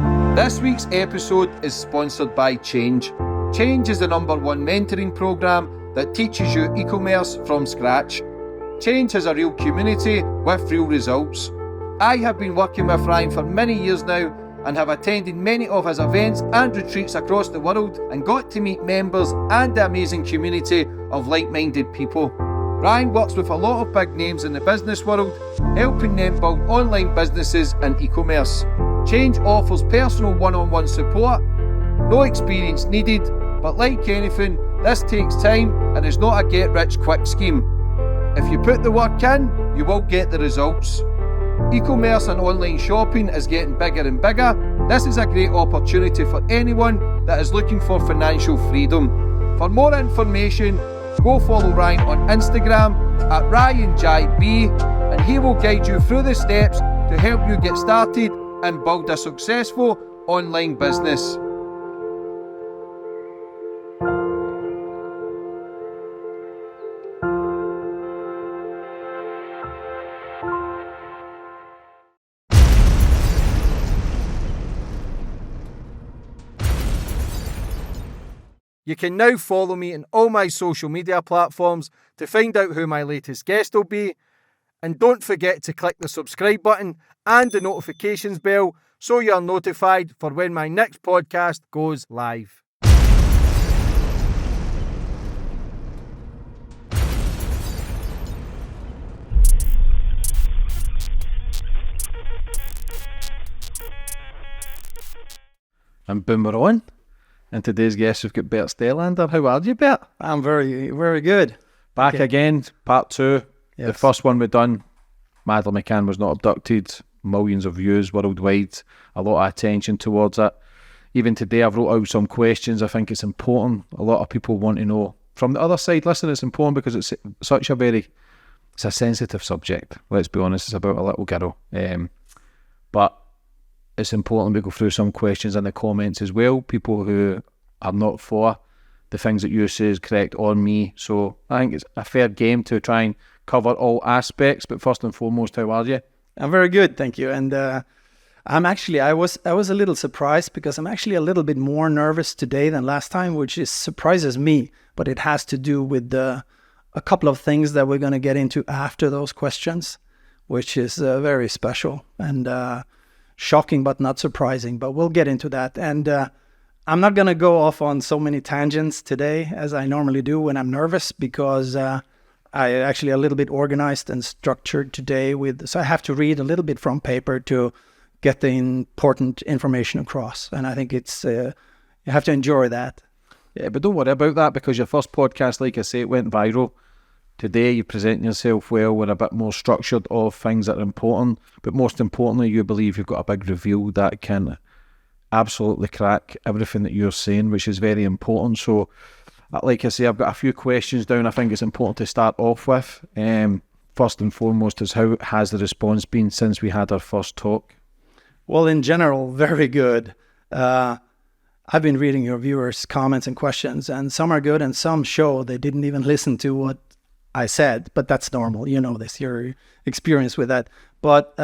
This week's episode is sponsored by Change. Change is the #1 mentoring program that teaches you e-commerce from scratch. Change has a real community with real results. I have been working with Ryan for many years now and have attended many of his events and retreats across the world and got to meet members and the amazing community of like-minded people. Ryan works with a lot of big names in the business world, helping them build online businesses and e-commerce. Change offers personal one-on-one support, no experience needed, but like anything, this takes time and is not a get-rich-quick scheme. If you put the work in, you will get the results. E-commerce and online shopping is getting bigger and bigger. This is a great opportunity for anyone that is looking for financial freedom. For more information, go follow Ryan on Instagram at RyanJB, and he will guide you through the steps to help you get started and build a successful online business. You can now follow me on all my social media platforms to find out who my latest guest will be. And don't forget to click the subscribe button and the notifications bell so you're notified for when my next podcast goes live. And boom, we're on. And today's guest, we've got Bernt Stellander. How are you, Bert? I'm very, very good. Back again, part 2. Yes. The first one we done, Madeleine McCann was not abducted. Millions of views worldwide. A lot of attention towards it. Even today, I've wrote out some questions. I think it's important. A lot of people want to know. From the other side, listen, it's important because it's such a it's a sensitive subject. Let's be honest, it's about a little girl. But it's important we go through some questions in the comments as well. People who are not for the things that you say is correct on me. So I think it's a fair game to try and cover all aspects. But first and foremost, how are you? I'm very good, thank you. And I was a little surprised because I'm actually a little bit more nervous today than last time, which surprises me. But it has to do with a couple of things that we're going to get into after those questions, which is very special and shocking but not surprising, but we'll get into that. And I'm not going to go off on so many tangents today as I normally do when I'm nervous, because I actually a little bit organized and structured today so I have to read a little bit from paper to get the important information across. And I think it's you have to enjoy that. Yeah, but don't worry about that, because your first podcast, like I say, it went viral. Today, you present yourself well with a bit more structured of things that are important. But most importantly, you believe you've got a big reveal that can absolutely crack everything that you're saying, which is very important. So, like I say, I've got a few questions down I think it's important to start off with. First and foremost is, how has the response been since we had our first talk? Well, in general, very good. I've been reading your viewers' comments and questions, and some are good and some show they didn't even listen to what I said, but that's normal. You know this, your experience with that. But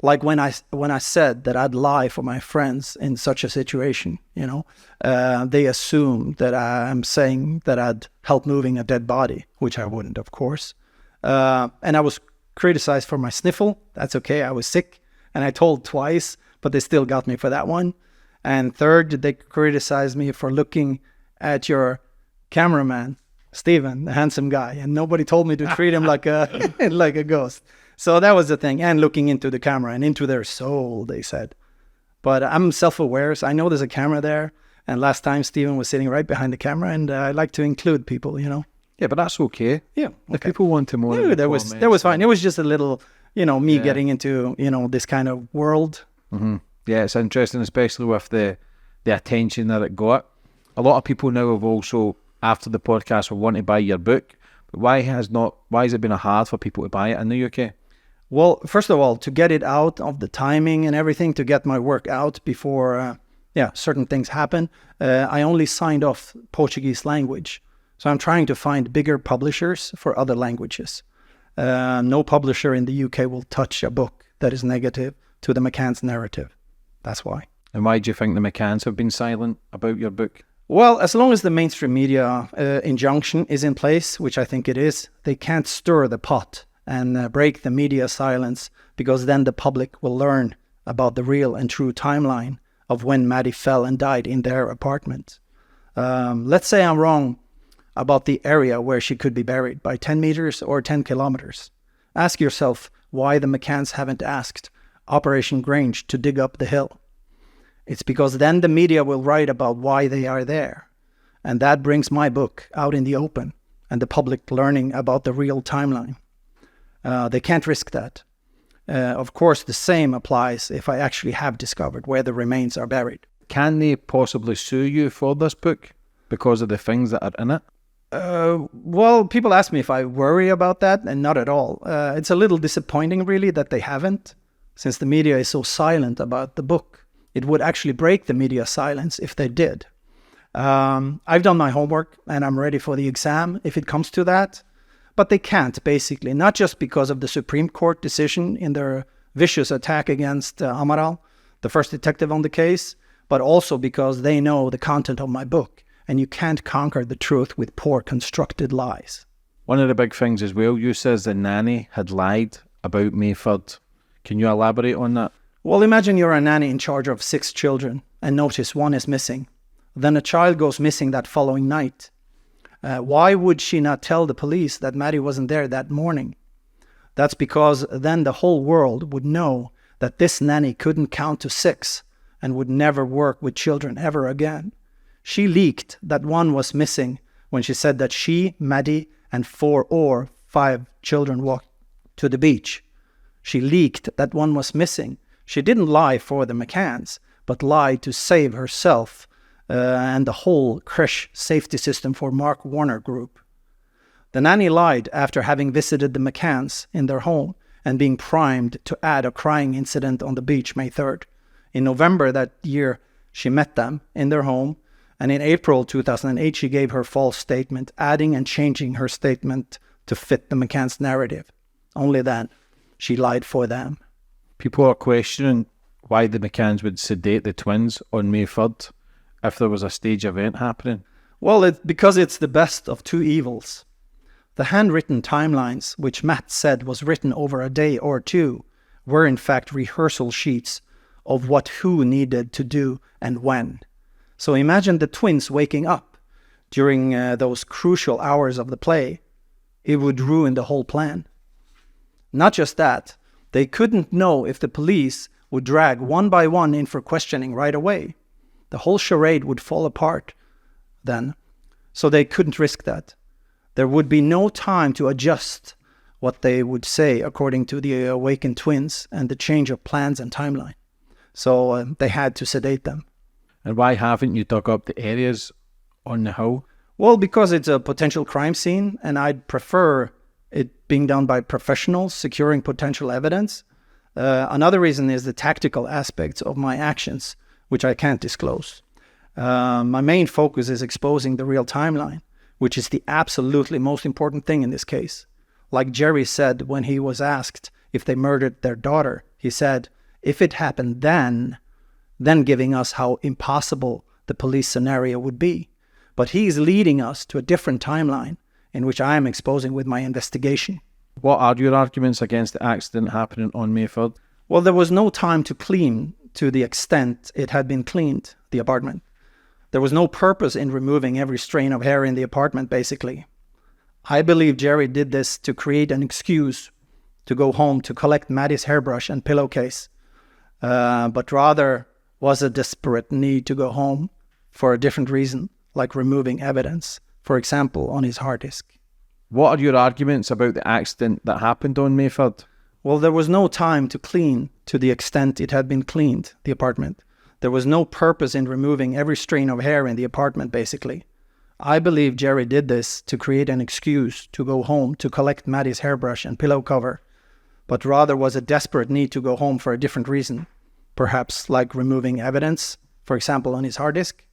like when I said that I'd lie for my friends in such a situation, they assumed that I'm saying that I'd help moving a dead body, which I wouldn't, of course. And I was criticized for my sniffle. That's okay. I was sick, and I told twice, but they still got me for that one. And third, they criticized me for looking at your cameraman, Steven, the handsome guy, and nobody told me to treat him like a ghost. So that was the thing. And looking into the camera and into their soul, they said. But I'm self-aware, so I know there's a camera there. And last time Steven was sitting right behind the camera, and I like to include people, Yeah, but that's okay. Yeah, if people want to more. Yeah, that was fine. It was just a little, me getting into this kind of world. Mm-hmm. Yeah, it's interesting, especially with the attention that it got. A lot of people now have also, after the podcast, will want to buy your book. But why has it been hard for people to buy it in the UK? Well, first of all, to get it out of the timing and everything, to get my work out before certain things happen. I only signed off Portuguese language. So I'm trying to find bigger publishers for other languages. No publisher in the UK will touch a book that is negative to the McCann's narrative. That's why. And why do you think the McCanns have been silent about your book? Well, as long as the mainstream media injunction is in place, which I think it is, they can't stir the pot and break the media silence, because then the public will learn about the real and true timeline of when Maddie fell and died in their apartment. Let's say I'm wrong about the area where she could be buried, by 10 meters or 10 kilometers. Ask yourself why the McCanns haven't asked Operation Grange to dig up the hill. It's because then the media will write about why they are there. And that brings my book out in the open and the public learning about the real timeline. They can't risk that. Of course, the same applies if I actually have discovered where the remains are buried. Can they possibly sue you for this book because of the things that are in it? Well, people ask me if I worry about that, and not at all. It's a little disappointing, really, that they haven't, since the media is so silent about the book. It would actually break the media silence if they did. I've done my homework, and I'm ready for the exam if it comes to that. But they can't, basically, not just because of the Supreme Court decision in their vicious attack against Amaral, the first detective on the case, but also because they know the content of my book, and you can't conquer the truth with poor constructed lies. One of the big things as well, you says the nanny had lied about Mayford. Can you elaborate on that? Well, imagine you're a nanny in charge of 6 children and notice one is missing. Then a child goes missing that following night. Why would she not tell the police that Maddie wasn't there that morning? That's because then the whole world would know that this nanny couldn't count to 6 and would never work with children ever again. She leaked that one was missing when she said that she, Maddie, and 4 or 5 children walked to the beach. She leaked that one was missing. She didn't lie for the McCanns, but lied to save herself and the whole crash safety system for Mark Warner Group. The nanny lied after having visited the McCanns in their home and being primed to add a crying incident on the beach May 3rd. In November that year, she met them in their home, and in April 2008, she gave her false statement, adding and changing her statement to fit the McCanns' narrative. Only then, she lied for them. People are questioning why the McCanns would sedate the twins on May 3rd if there was a stage event happening. Well, because it's the best of 2 evils. The handwritten timelines, which Matt said was written over a day or 2, were in fact rehearsal sheets of what who needed to do and when. So imagine the twins waking up during those crucial hours of the play. It would ruin the whole plan. Not just that, they couldn't know if the police would drag one by one in for questioning right away. The whole charade would fall apart then, so they couldn't risk that. There would be no time to adjust what they would say according to the awakened twins and the change of plans and timeline. So they had to sedate them. And why haven't you dug up the areas on the hill? Well, because it's a potential crime scene, and I'd prefer it being done by professionals securing potential evidence. Another reason is the tactical aspects of my actions, which I can't disclose. My main focus is exposing the real timeline, which is the absolutely most important thing in this case. Like Jerry said when he was asked if they murdered their daughter, he said, if it happened then giving us how impossible the police scenario would be. But he's leading us to a different timeline in which I am exposing with my investigation. What are your arguments against the accident happening on May 3rd? Well, there was no time to clean to the extent it had been cleaned, the apartment. There was no purpose in removing every strain of hair in the apartment, basically. I believe Jerry did this to create an excuse to go home to collect Maddie's hairbrush and pillowcase, but rather was a desperate need to go home for a different reason, like removing evidence, for example, on his hard disk. What are your arguments about the accident that happened on May 3rd? Well, there was no time to clean to the extent it had been cleaned, the apartment. There was no purpose in removing every strain of hair in the apartment, basically. I believe Jerry did this to create an excuse to go home to collect Maddie's hairbrush and pillow cover, but rather was a desperate need to go home for a different reason, perhaps like removing evidence, for example, on his hard disk.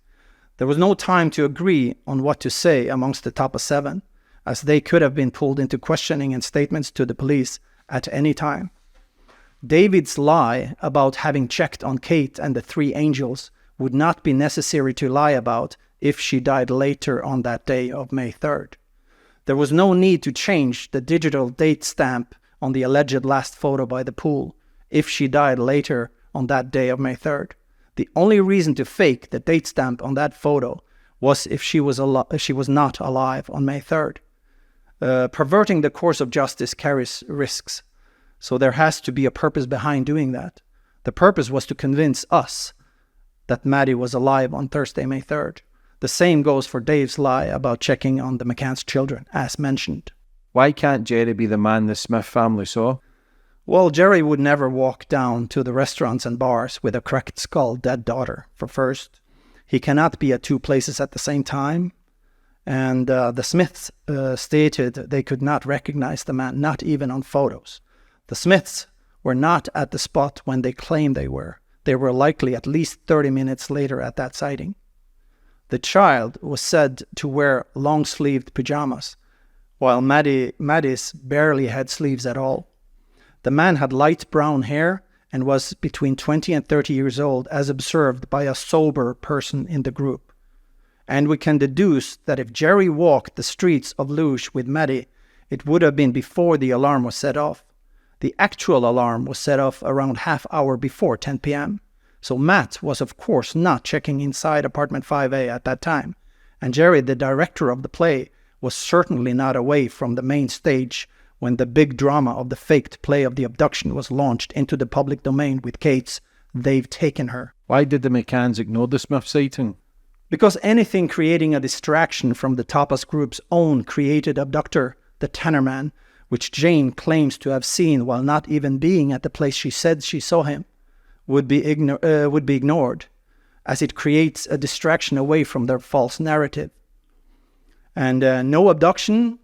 There was no time to agree on what to say amongst the Tapas 7, as they could have been pulled into questioning and statements to the police at any time. David's lie about having checked on Kate and the three angels would not be necessary to lie about if she died later on that day of May 3rd. There was no need to change the digital date stamp on the alleged last photo by the pool if she died later on that day of May 3rd. The only reason to fake the date stamp on that photo was if she was not alive on May 3rd. Perverting the course of justice carries risks, so there has to be a purpose behind doing that. The purpose was to convince us that Maddie was alive on Thursday, May 3rd. The same goes for Dave's lie about checking on the McCann's children, as mentioned. Why can't Jerry be the man the Smith family saw? Well, Jerry would never walk down to the restaurants and bars with a cracked skull dead daughter. For first, he cannot be at two places at the same time. And the Smiths stated they could not recognize the man, not even on photos. The Smiths were not at the spot when they claimed they were. They were likely at least 30 minutes later at that sighting. The child was said to wear long-sleeved pajamas, while Maddie's barely had sleeves at all. The man had light brown hair and was between 20 and 30 years old, as observed by a sober person in the group. And we can deduce that if Jerry walked the streets of Luge with Maddie, it would have been before the alarm was set off. The actual alarm was set off around half hour before 10 p.m. So Matt was of course not checking inside apartment 5A at that time. And Jerry, the director of the play, was certainly not away from the main stage when the big drama of the faked play of the abduction was launched into the public domain with Kate's "They've taken her." Why did the McCanns ignore the Smith sighting? Because anything creating a distraction from the Tapas group's own created abductor, the Tannerman, which Jane claims to have seen while not even being at the place she said she saw him, would be ignored, as it creates a distraction away from their false narrative. And no abduction,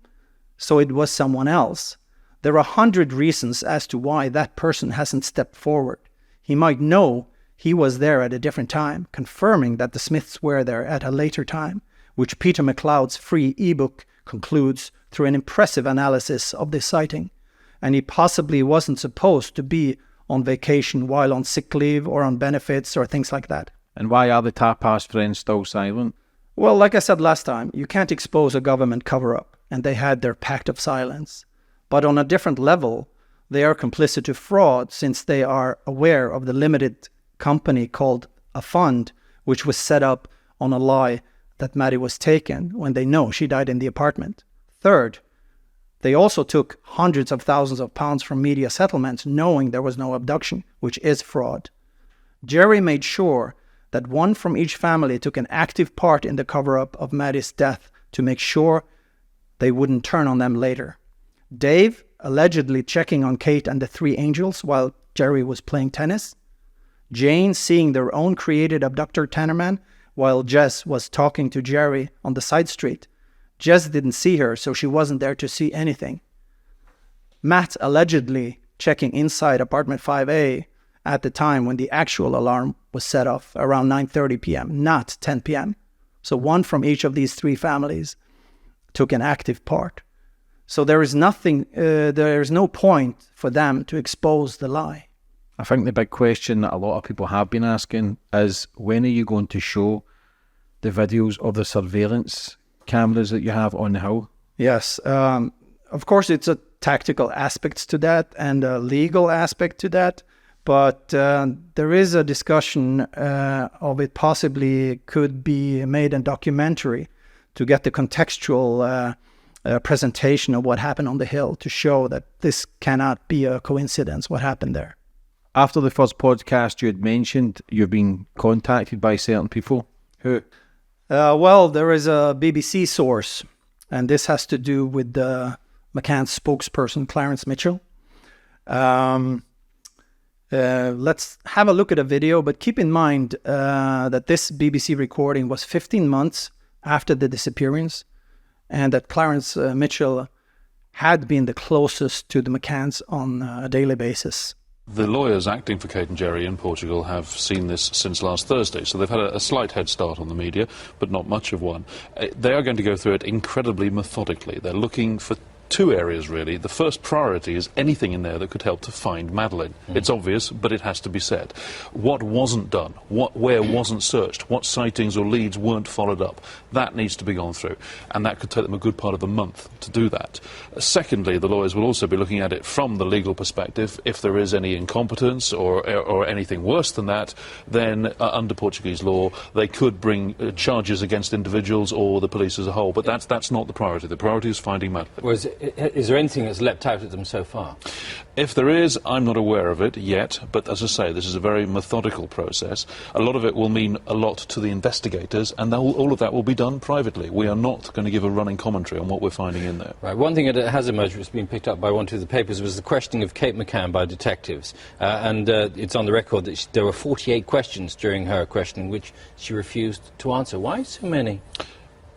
so it was someone else. There are 100 reasons as to why that person hasn't stepped forward. He might know he was there at a different time, confirming that the Smiths were there at a later time, which Peter MacLeod's free ebook concludes through an impressive analysis of this sighting. And he possibly wasn't supposed to be on vacation while on sick leave or on benefits or things like that. And why are the Tapas friends still silent? Well, like I said last time, you can't expose a government cover-up, and they had their pact of silence. But on a different level, they are complicit to fraud since they are aware of the limited company called a fund, which was set up on a lie that Maddie was taken when they know she died in the apartment. Third, they also took hundreds of thousands of pounds from media settlements knowing there was no abduction, which is fraud. Jerry made sure that one from each family took an active part in the cover-up of Maddie's death to make sure they wouldn't turn on them later. Dave allegedly checking on Kate and the three angels while Jerry was playing tennis. Jane seeing their own created abductor Tannerman while Jess was talking to Jerry on the side street. Jess didn't see her, so she wasn't there to see anything. Matt allegedly checking inside apartment 5A at the time when the actual alarm was set off around 9:30 p.m., not 10 p.m. So one from each of these three families took an active part. So there is no point for them to expose the lie. I think the big question that a lot of people have been asking is, when are you going to show the videos of the surveillance cameras that you have on the hill? Yes, of course it's a tactical aspect to that and a legal aspect to that, but there is a discussion of it possibly could be made a documentary to get the contextual presentation of what happened on the hill to show that this cannot be a coincidence, what happened there. After the first podcast you had mentioned, you've been contacted by certain people. Who? Well, there is a BBC source, and this has to do with the McCann's spokesperson, Clarence Mitchell. Let's have a look at a video, but keep in mind that this BBC recording was 15 months after the disappearance, and that Clarence Mitchell had been the closest to the McCanns on a daily basis. The lawyers acting for Kate and Jerry in Portugal have seen this since last Thursday, so they've had a slight head start on the media, but not much of one. They are going to go through it incredibly methodically. They're looking for two areas, really. The first priority is anything in there that could help to find Madeleine. It's obvious, but it has to be said. What wasn't done, where wasn't searched, what sightings or leads weren't followed up, that needs to be gone through. And that could take them a good part of a month to do that. Secondly, the lawyers will also be looking at it from the legal perspective. If there is any incompetence or anything worse than that, then under Portuguese law, they could bring charges against individuals or the police as a whole. But that's not the priority. The priority is finding Madeleine. Is there anything that's leapt out at them so far? If there is, I'm not aware of it yet, but as I say, this is a very methodical process. A lot of it will mean a lot to the investigators, and all of that will be done privately. We are not going to give a running commentary on what we're finding in there. Right. One thing that has emerged, which has been picked up by one or two of the papers, was the questioning of Kate McCann by detectives. And it's on the record that there were 48 questions during her questioning which she refused to answer. Why so many?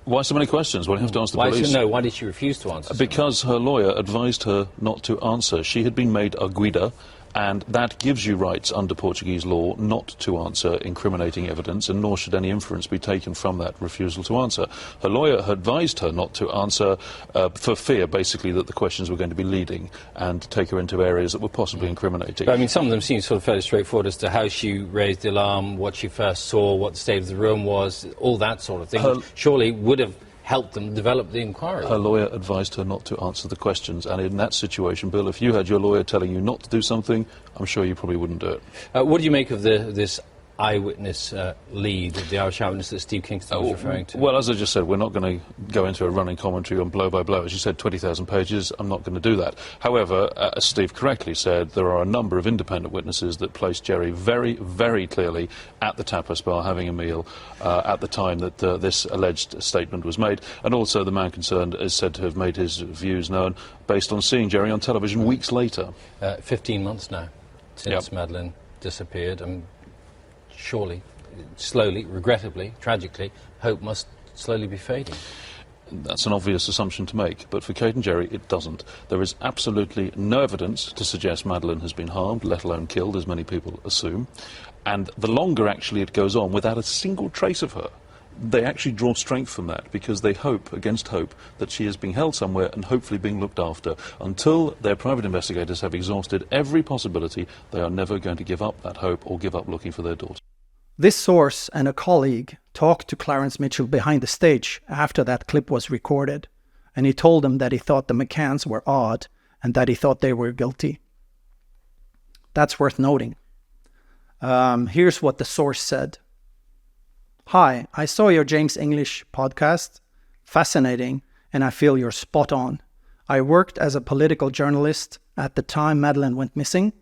Why so many questions? Well, you have to ask the police. Why did she refuse to answer? Because her lawyer advised her not to answer. She had been made arguida, and that gives you rights under Portuguese law not to answer incriminating evidence, and nor should any inference be taken from that refusal to answer. Her lawyer had advised her not to answer for fear, basically, that the questions were going to be leading and take her into areas that were possibly incriminating. But, I mean, some of them seem sort of fairly straightforward as to how she raised the alarm, what she first saw, what the state of the room was, all that sort of thing, which surely would have helped them develop the inquiry. Her lawyer advised her not to answer the questions, and in that situation, Bill, if you had your lawyer telling you not to do something, I'm sure you probably wouldn't do it. What do you make of this eyewitness lead, the Irish eyewitness that Steve Kingston was referring to? Well, as I just said, we're not going to go into a running commentary on blow by blow. As you said, 20,000 pages, I'm not going to do that. However, as Steve correctly said, there are a number of independent witnesses that place Jerry very, very clearly at the Tapas bar having a meal at the time that this alleged statement was made. And also the man concerned is said to have made his views known based on seeing Jerry on television weeks later. 15 months now since Madeleine disappeared. Surely, slowly, regrettably, tragically, hope must slowly be fading. That's an obvious assumption to make, but for Kate and Jerry, it doesn't. There is absolutely no evidence to suggest Madeleine has been harmed, let alone killed, as many people assume. And the longer, actually, it goes on without a single trace of her, they actually draw strength from that, because they hope, against hope, that she is being held somewhere and hopefully being looked after. Until their private investigators have exhausted every possibility, they are never going to give up that hope or give up looking for their daughter. This source and a colleague talked to Clarence Mitchell behind the stage after that clip was recorded, and he told him that he thought the McCanns were odd and that he thought they were guilty. That's worth noting. Here's what the source said. "Hi, I saw your James English podcast. Fascinating, and I feel you're spot on. I worked as a political journalist at the time Madeleine went missing.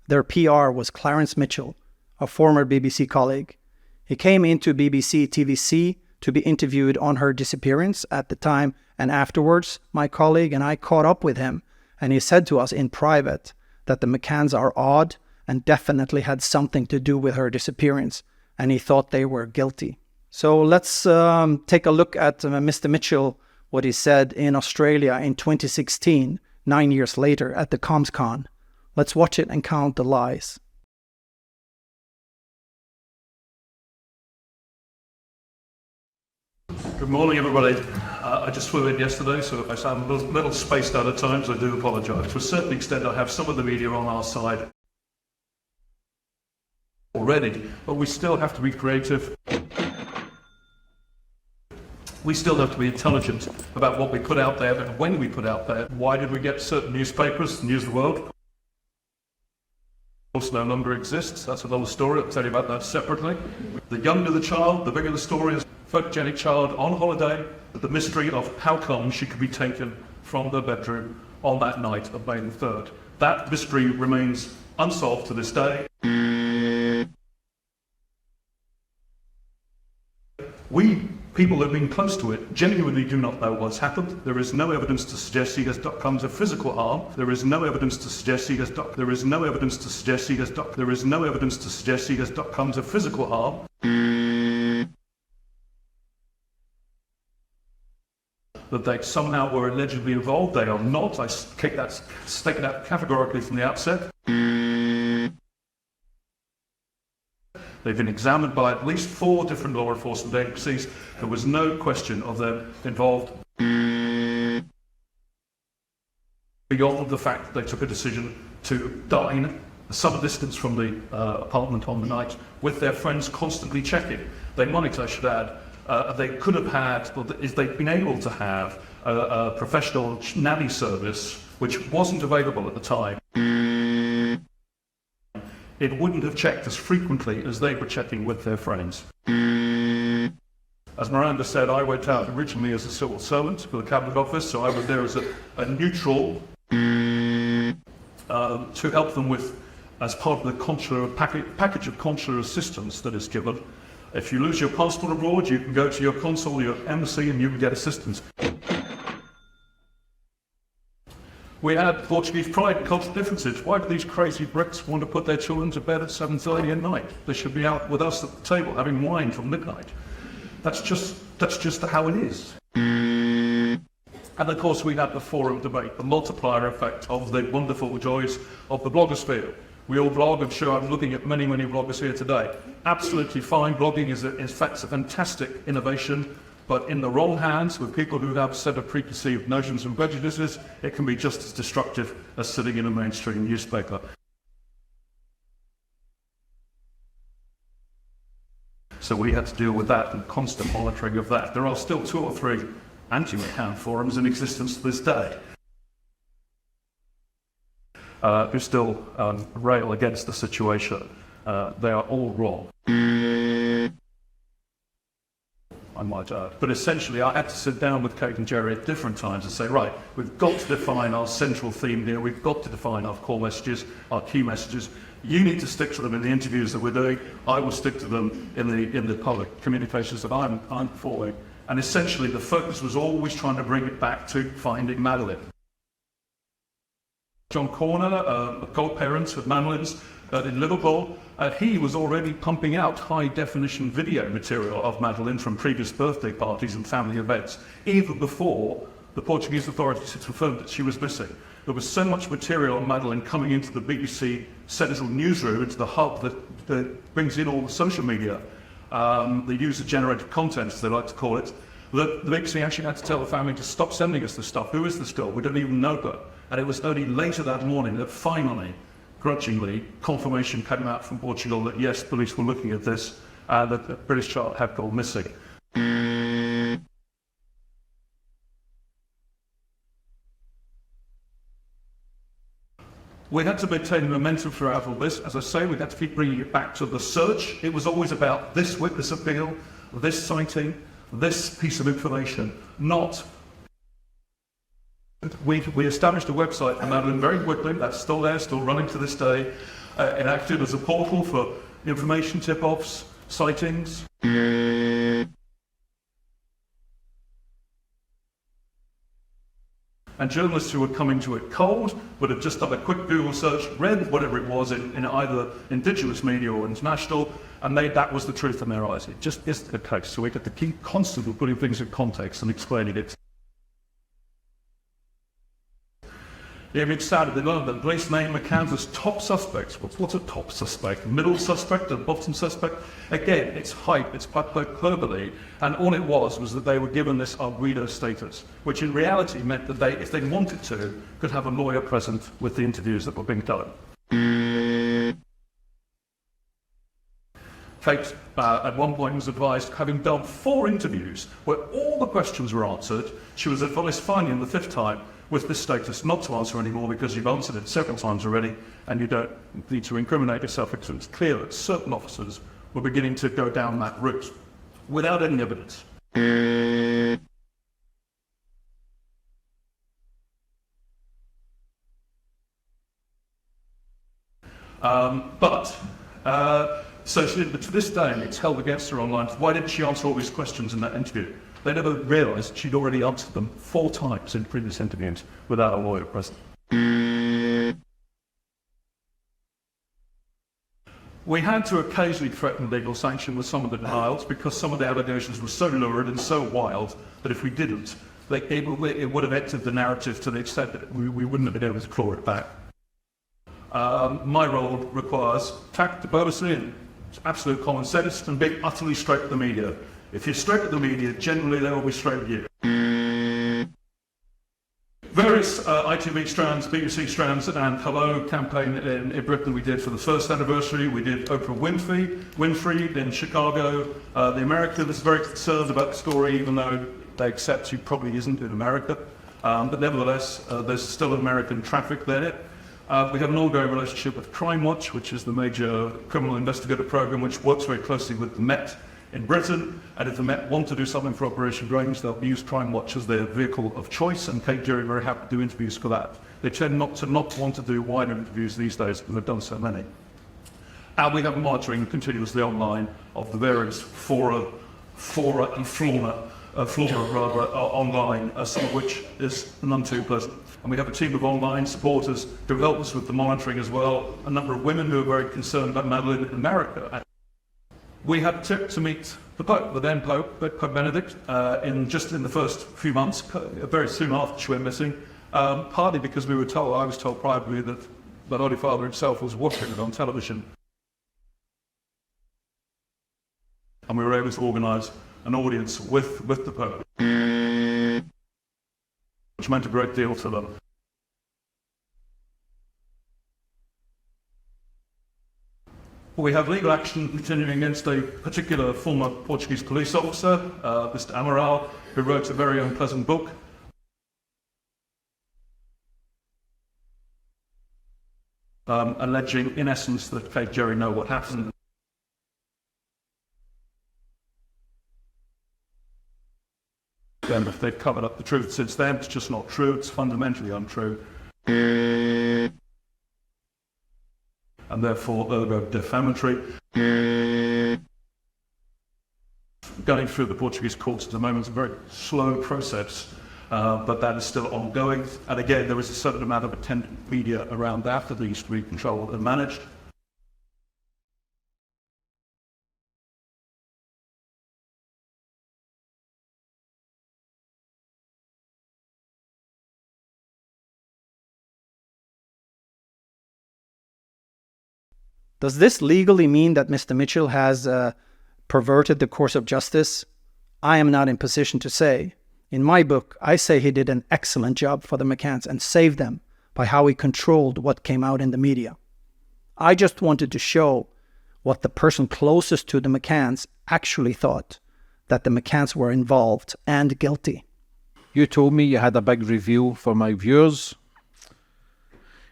Their PR was Clarence Mitchell, a former BBC colleague. He came into BBC TVC to be interviewed on her disappearance at the time, and afterwards, my colleague and I caught up with him, and he said to us in private that the McCanns are odd and definitely had something to do with her disappearance, and he thought they were guilty." So let's take a look at Mr. Mitchell, what he said in Australia in 2016, 9 years later at the ComsCon. Let's watch it and count the lies. Good morning, everybody. I just flew in yesterday, so if I sound a little spaced out at times, I do apologise. To a certain extent, I have some of the media on our side already, but we still have to be creative. We still have to be intelligent about what we put out there and when we put out there. Why did we get certain newspapers, News of the World? Of course, no longer exists. That's another story. I'll tell you about that separately. The younger the child, the bigger the story is. Photogenic child on holiday, the mystery of how come she could be taken from the bedroom on that night of May the 3rd. That mystery remains unsolved to this day. We, people who have been close to it, genuinely do not know what's happened. There is no evidence to suggest she has come to physical harm. There is no evidence to suggest she has There is no evidence to suggest she has There is no evidence to suggest she has come to physical harm. That they somehow were allegedly involved. They are not. I take that statement categorically from the outset. They've been examined by at least 4 different law enforcement agencies. There was no question of them involved. beyond the fact that they took a decision to dine some distance from the apartment on the night with their friends constantly checking. They might, I should add, they could have had, well, if they'd been able to have a professional nanny service, which wasn't available at the time, it wouldn't have checked as frequently as they were checking with their friends. As Miranda said, I went out originally as a civil servant for the Cabinet Office, so I was there as a neutral to help them with, as part of the consular package of consular assistance that is given. If you lose your passport abroad, you can go to your consul, your embassy, and you can get assistance. We had Portuguese pride and cultural differences. Why do these crazy Brits want to put their children to bed at 7:30 at night? They should be out with us at the table having wine till midnight. That's just how it is. And of course we had the forum debate, the multiplier effect of the wonderful joys of the blogosphere. We all blog, I'm sure I'm looking at many, many bloggers here today. Absolutely fine, blogging is in fact a fantastic innovation, but in the wrong hands with people who have a set of preconceived notions and prejudices, it can be just as destructive as sitting in a mainstream newspaper. So we had to deal with that and constant monitoring of that. There are still 2 or 3 anti-McCann forums in existence to this day who still rail against the situation. They are all wrong, I might add. But essentially I had to sit down with Kate and Jerry at different times and say, right, we've got to define our central theme here, we've got to define our core messages, our key messages. You need to stick to them in the interviews that we're doing. I will stick to them in the public communications that I'm performing. And essentially the focus was always trying to bring it back to finding Madeleine. John Corner, a godparent of Madeleine's in Liverpool, he was already pumping out high-definition video material of Madeleine from previous birthday parties and family events, even before the Portuguese authorities had confirmed that she was missing. There was so much material on Madeleine coming into the BBC Central Newsroom, into the hub that brings in all the social media, the user-generated content, as they like to call it, that the BBC actually had to tell the family to stop sending us this stuff. Who is this girl? We don't even know her. And it was only later that morning that finally, grudgingly, confirmation came out from Portugal that yes, police were looking at this and that the British child had gone missing. We had to maintain momentum throughout all this. As I say, we had to keep bringing it back to the search. It was always about this witness appeal, this sighting, this piece of information, not... We established a website for Madeleine very quickly. That's still there, still running to this day. It acted as a portal for information tip-offs, sightings. And journalists who were coming to it cold would have just done a quick Google search, read whatever it was in either indigenous media or international, and that was the truth in their eyes. It just isn't the case. So we had to keep constantly putting things in context and explaining it. The image started in London. Police named McCann as top suspect. What's a top suspect? Middle suspect? A bottom suspect? Again, it's hype, it's hyperbole, and all it was that they were given this arguido status, which in reality meant that they, if they wanted to, could have a lawyer present with the interviews that were being done. Kate, at one point, was advised, having done 4 interviews where all the questions were answered, she was advised finally in the 5th time with this status not to answer anymore because you've answered it several times already and you don't need to incriminate yourself. Because it's clear that certain officers were beginning to go down that route without any evidence. So to this day, it's held against her online. Why didn't she answer all these questions in that interview? They never realised she'd already answered them 4 times in previous interviews without a lawyer present. We had to occasionally threaten legal sanction with some of the denials because some of the allegations were so lurid and so wild that if we didn't, it would have entered the narrative to the extent that we wouldn't have been able to claw it back. My role requires tact, diplomacy, and absolute common sense and being utterly straight with the media. If you're straight with the media, generally they will be straight with you. Various ITV strands, BBC strands, and Hello campaign in Britain we did for the first anniversary. We did Oprah Winfrey in Chicago. The American is very concerned about the story, even though they accept she probably isn't in America. But nevertheless, there's still American traffic there. We have an ongoing relationship with Crime Watch, which is the major criminal investigative program, which works very closely with the Met in Britain. And if the Met want to do something for Operation Grange, they'll use Crime Watch as their vehicle of choice, and Kate Jerry very happy to do interviews for that. They tend not to want to do wider interviews these days, because they've done so many. And we have monitoring continuously online of the various flora and fauna online, some of which is none too pleasant. And we have a team of online supporters who help us with the monitoring as well, a number of women who are very concerned about Madeleine in America. We had a tip to meet the Pope, the then Pope, Pope Benedict, in the first few months, very soon after she went missing, partly because I was told privately that the Holy Father himself was watching it on television. And we were able to organise an audience with the Pope, which meant a great deal to them. We have legal action continuing against a particular former Portuguese police officer, Mr. Amaral, who wrote a very unpleasant book. Alleging, in essence, that Kate Jerry know what happened. And if they've covered up the truth since then, it's just not true, it's fundamentally untrue. And therefore they're defamatory. Going through the Portuguese courts at the moment is a very slow process, but that is still ongoing. And again, there is a certain amount of attendant media around that that needs to be controlled and managed. Does this legally mean that Mr. Mitchell has perverted the course of justice? I am not in position to say. In my book, I say he did an excellent job for the McCanns and saved them by how he controlled what came out in the media. I just wanted to show what the person closest to the McCanns actually thought, that the McCanns were involved and guilty. You told me you had a big reveal for my viewers,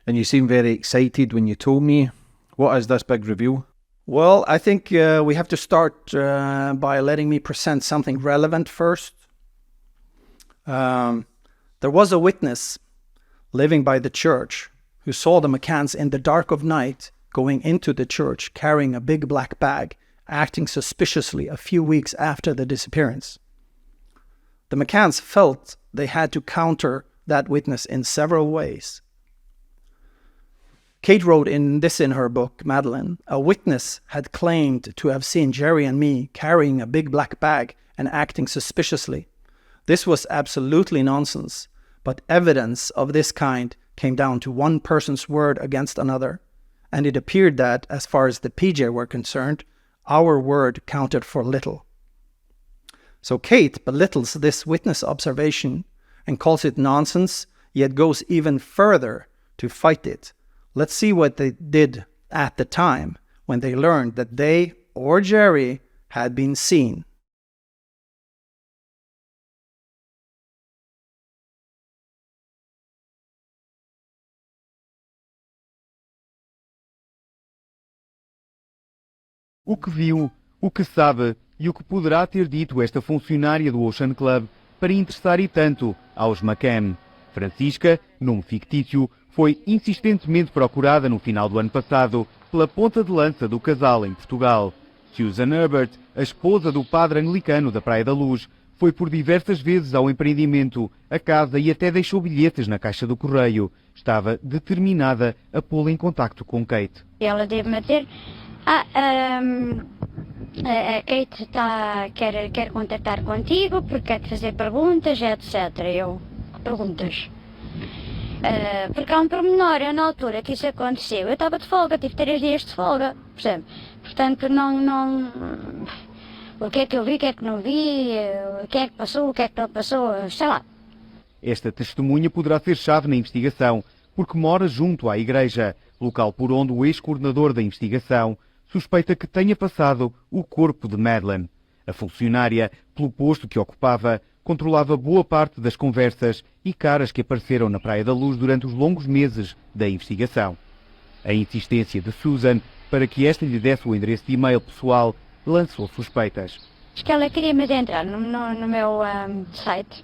and you seemed very excited when you told me. What is this big reveal? Well, I think we have to start by letting me present something relevant first. There was a witness living by the church who saw the McCanns in the dark of night going into the church carrying a big black bag, acting suspiciously a few weeks after the disappearance. The McCanns felt they had to counter that witness in several ways. Kate wrote in her book, Madeleine, a witness had claimed to have seen Jerry and me carrying a big black bag and acting suspiciously. This was absolutely nonsense, but evidence of this kind came down to one person's word against another, and it appeared that, as far as the PJ were concerned, our word counted for little. So Kate belittles this witness observation and calls it nonsense, yet goes even further to fight it. Let's see what they did at the time when they learned that they or Jerry had been seen. O que viu, o que sabe e o que poderá ter dito esta funcionária do Ocean Club para interessar e tanto aos McCann. Francisca, nome fictício, foi insistentemente procurada no final do ano passado pela ponta de lança do casal em Portugal. Susan Herbert, a esposa do padre anglicano da Praia da Luz, foi por diversas vezes ao empreendimento, à casa e até deixou bilhetes na caixa do correio. Estava determinada a pô-la em contacto com Kate. Ela deve-me dizer, a Kate quer contactar contigo porque quer te fazer perguntas, etc. Eu, perguntas. Porque há um pormenor, eu na altura que isso aconteceu, eu estava de folga, tive 3 dias de folga, percebe? Portanto, não... O que é que eu vi, o que é que não vi, o que é que passou, o que é que não passou, sei lá. Esta testemunha poderá ser chave na investigação, porque mora junto à igreja, local por onde o ex-coordenador da investigação suspeita que tenha passado o corpo de Madeleine. A funcionária, pelo posto que ocupava, controlava boa parte das conversas e caras que apareceram na Praia da Luz durante os longos meses da investigação. A insistência de Susan para que esta lhe desse o endereço de e-mail pessoal lançou suspeitas. Acho que ela queria me entrar no meu site.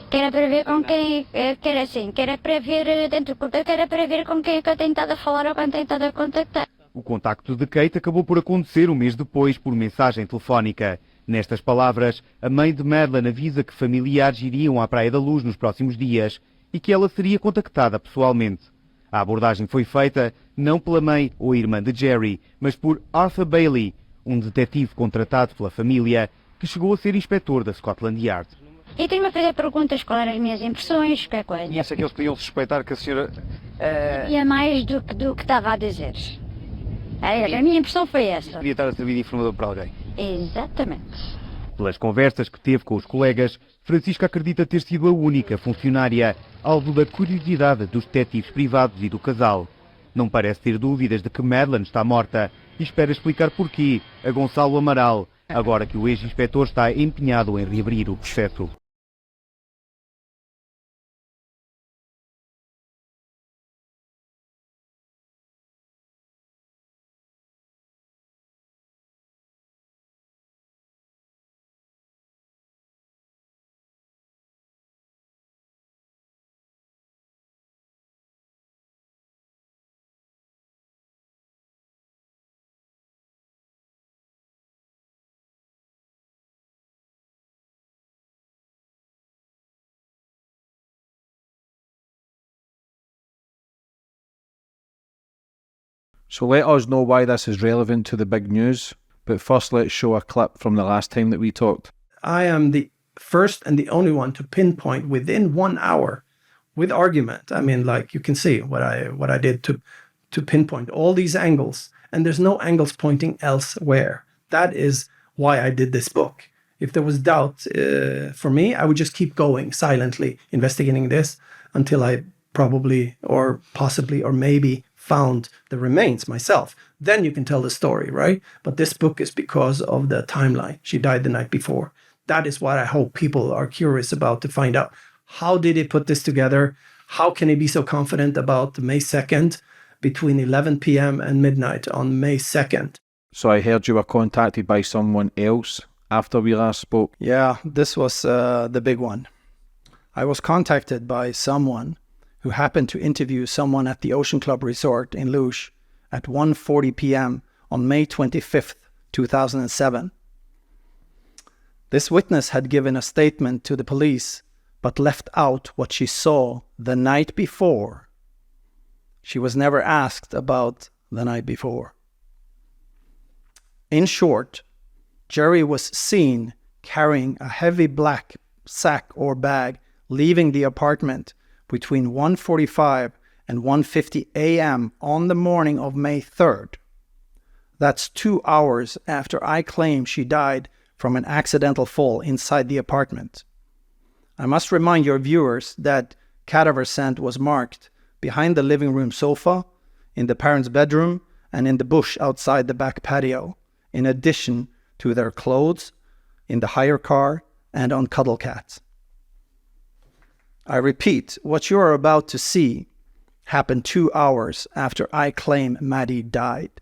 Que era para ver com quem, que era para ver dentro do computador, que era para ver com quem é que eu tenho estado a falar ou quem tenho estado a contactar. O contacto de Kate acabou por acontecer um mês depois por mensagem telefónica. Nestas palavras, a mãe de Madeleine avisa que familiares iriam à Praia da Luz nos próximos dias e que ela seria contactada pessoalmente. A abordagem foi feita não pela mãe ou irmã de Jerry, mas por Arthur Bailey, um detetive contratado pela família que chegou a ser inspetor da Scotland Yard. E tenho-me a fazer perguntas, quais eram as minhas impressões, que coisa. E acha que eles podiam suspeitar que a senhora... E é mais do que estava a dizer. A minha impressão foi essa. Podia estar a servir de informador para alguém. Exatamente. Pelas conversas que teve com os colegas, Francisca acredita ter sido a única funcionária alvo da curiosidade dos detetives privados e do casal. Não parece ter dúvidas de que Madeleine está morta e espera explicar porquê a Gonçalo Amaral, agora que o ex-inspetor está empenhado em reabrir o processo. So let us know why this is relevant to the big news, but first let's show a clip from the last time that we talked. I am the first and the only one to pinpoint within 1 hour with argument. I mean, like you can see what I did to pinpoint all these angles, and there's no angles pointing elsewhere. That is why I did this book. If there was doubt for me, I would just keep going silently investigating this until I probably or possibly or maybe found the remains myself. Then you can tell the story, right? But this book is because of the timeline. She died the night before. That is what I hope people are curious about, to find out. How did he put this together? How can he be so confident about May 2nd between 11 p.m. and midnight on May 2nd? So I heard you were contacted by someone else after we last spoke. Yeah, this was the big one. I was contacted by someone who happened to interview someone at the Ocean Club Resort in Luge at 1:40 p.m. on May 25th, 2007. This witness had given a statement to the police, but left out what she saw the night before. She was never asked about the night before. In short, Jerry was seen carrying a heavy black sack or bag, leaving the apartment between 1:45 and 1:50 a.m. on the morning of May 3rd. That's 2 hours after I claim she died from an accidental fall inside the apartment. I must remind your viewers that cadaver scent was marked behind the living room sofa, in the parents' bedroom, and in the bush outside the back patio, in addition to their clothes, in the hire car, and on Cuddle Cat. I repeat, what you are about to see happened 2 hours after I claim Maddie died.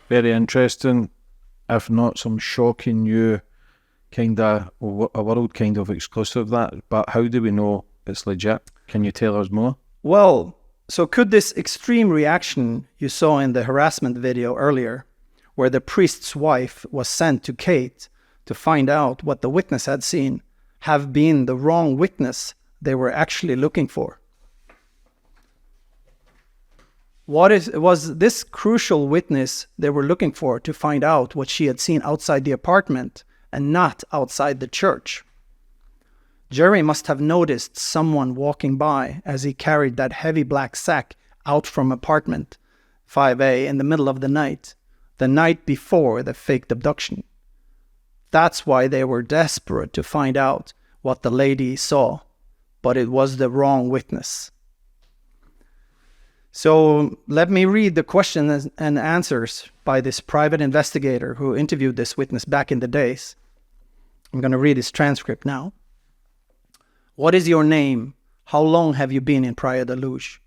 Very interesting, if not some shocking new kind of a world kind of exclusive that. But how do we know it's legit? Can you tell us more? Well, so could this extreme reaction you saw in the harassment video earlier, where the priest's wife was sent to Kate to find out what the witness had seen, have been the wrong witness they were actually looking for? Was this crucial witness they were looking for to find out what she had seen outside the apartment and not outside the church? Jerry must have noticed someone walking by as he carried that heavy black sack out from apartment 5A in the middle of the night before the faked abduction. That's why they were desperate to find out what the lady saw, but it was the wrong witness. So let me read the questions and answers by this private investigator who interviewed this witness back in the days. I'm going to read his transcript now. What is your name? How long have you been in Praia da Luz?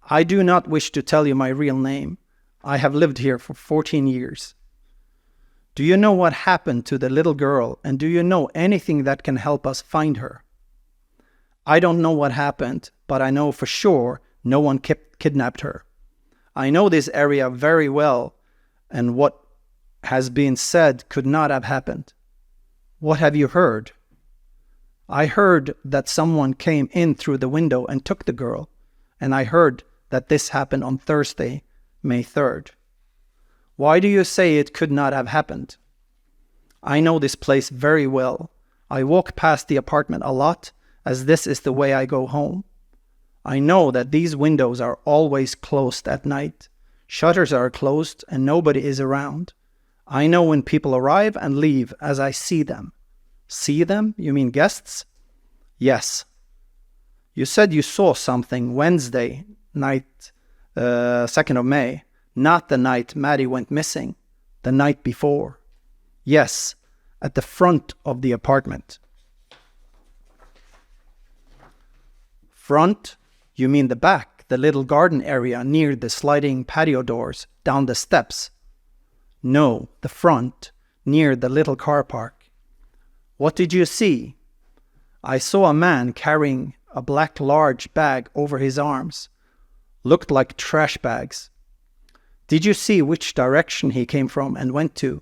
I do not wish to tell you my real name. I have lived here for 14 years. Do you know what happened to the little girl, and do you know anything that can help us find her? I don't know what happened, but I know for sure no one kidnapped her. I know this area very well, and what has been said could not have happened. What have you heard? I heard that someone came in through the window and took the girl, and I heard that this happened on Thursday, May 3rd. Why do you say it could not have happened? I know this place very well. I walk past the apartment a lot, as this is the way I go home. I know that these windows are always closed at night. Shutters are closed and nobody is around. I know when people arrive and leave as I see them. See them? You mean guests? Yes. You said you saw something Wednesday night, 2nd of May, not the night Maddie went missing, the night before. Yes, at the front of the apartment. Front? You mean the back, the little garden area near the sliding patio doors, down the steps? No, the front, near the little car park. What did you see? I saw a man carrying a black large bag over his arms. Looked like trash bags. Did you see which direction he came from and went to?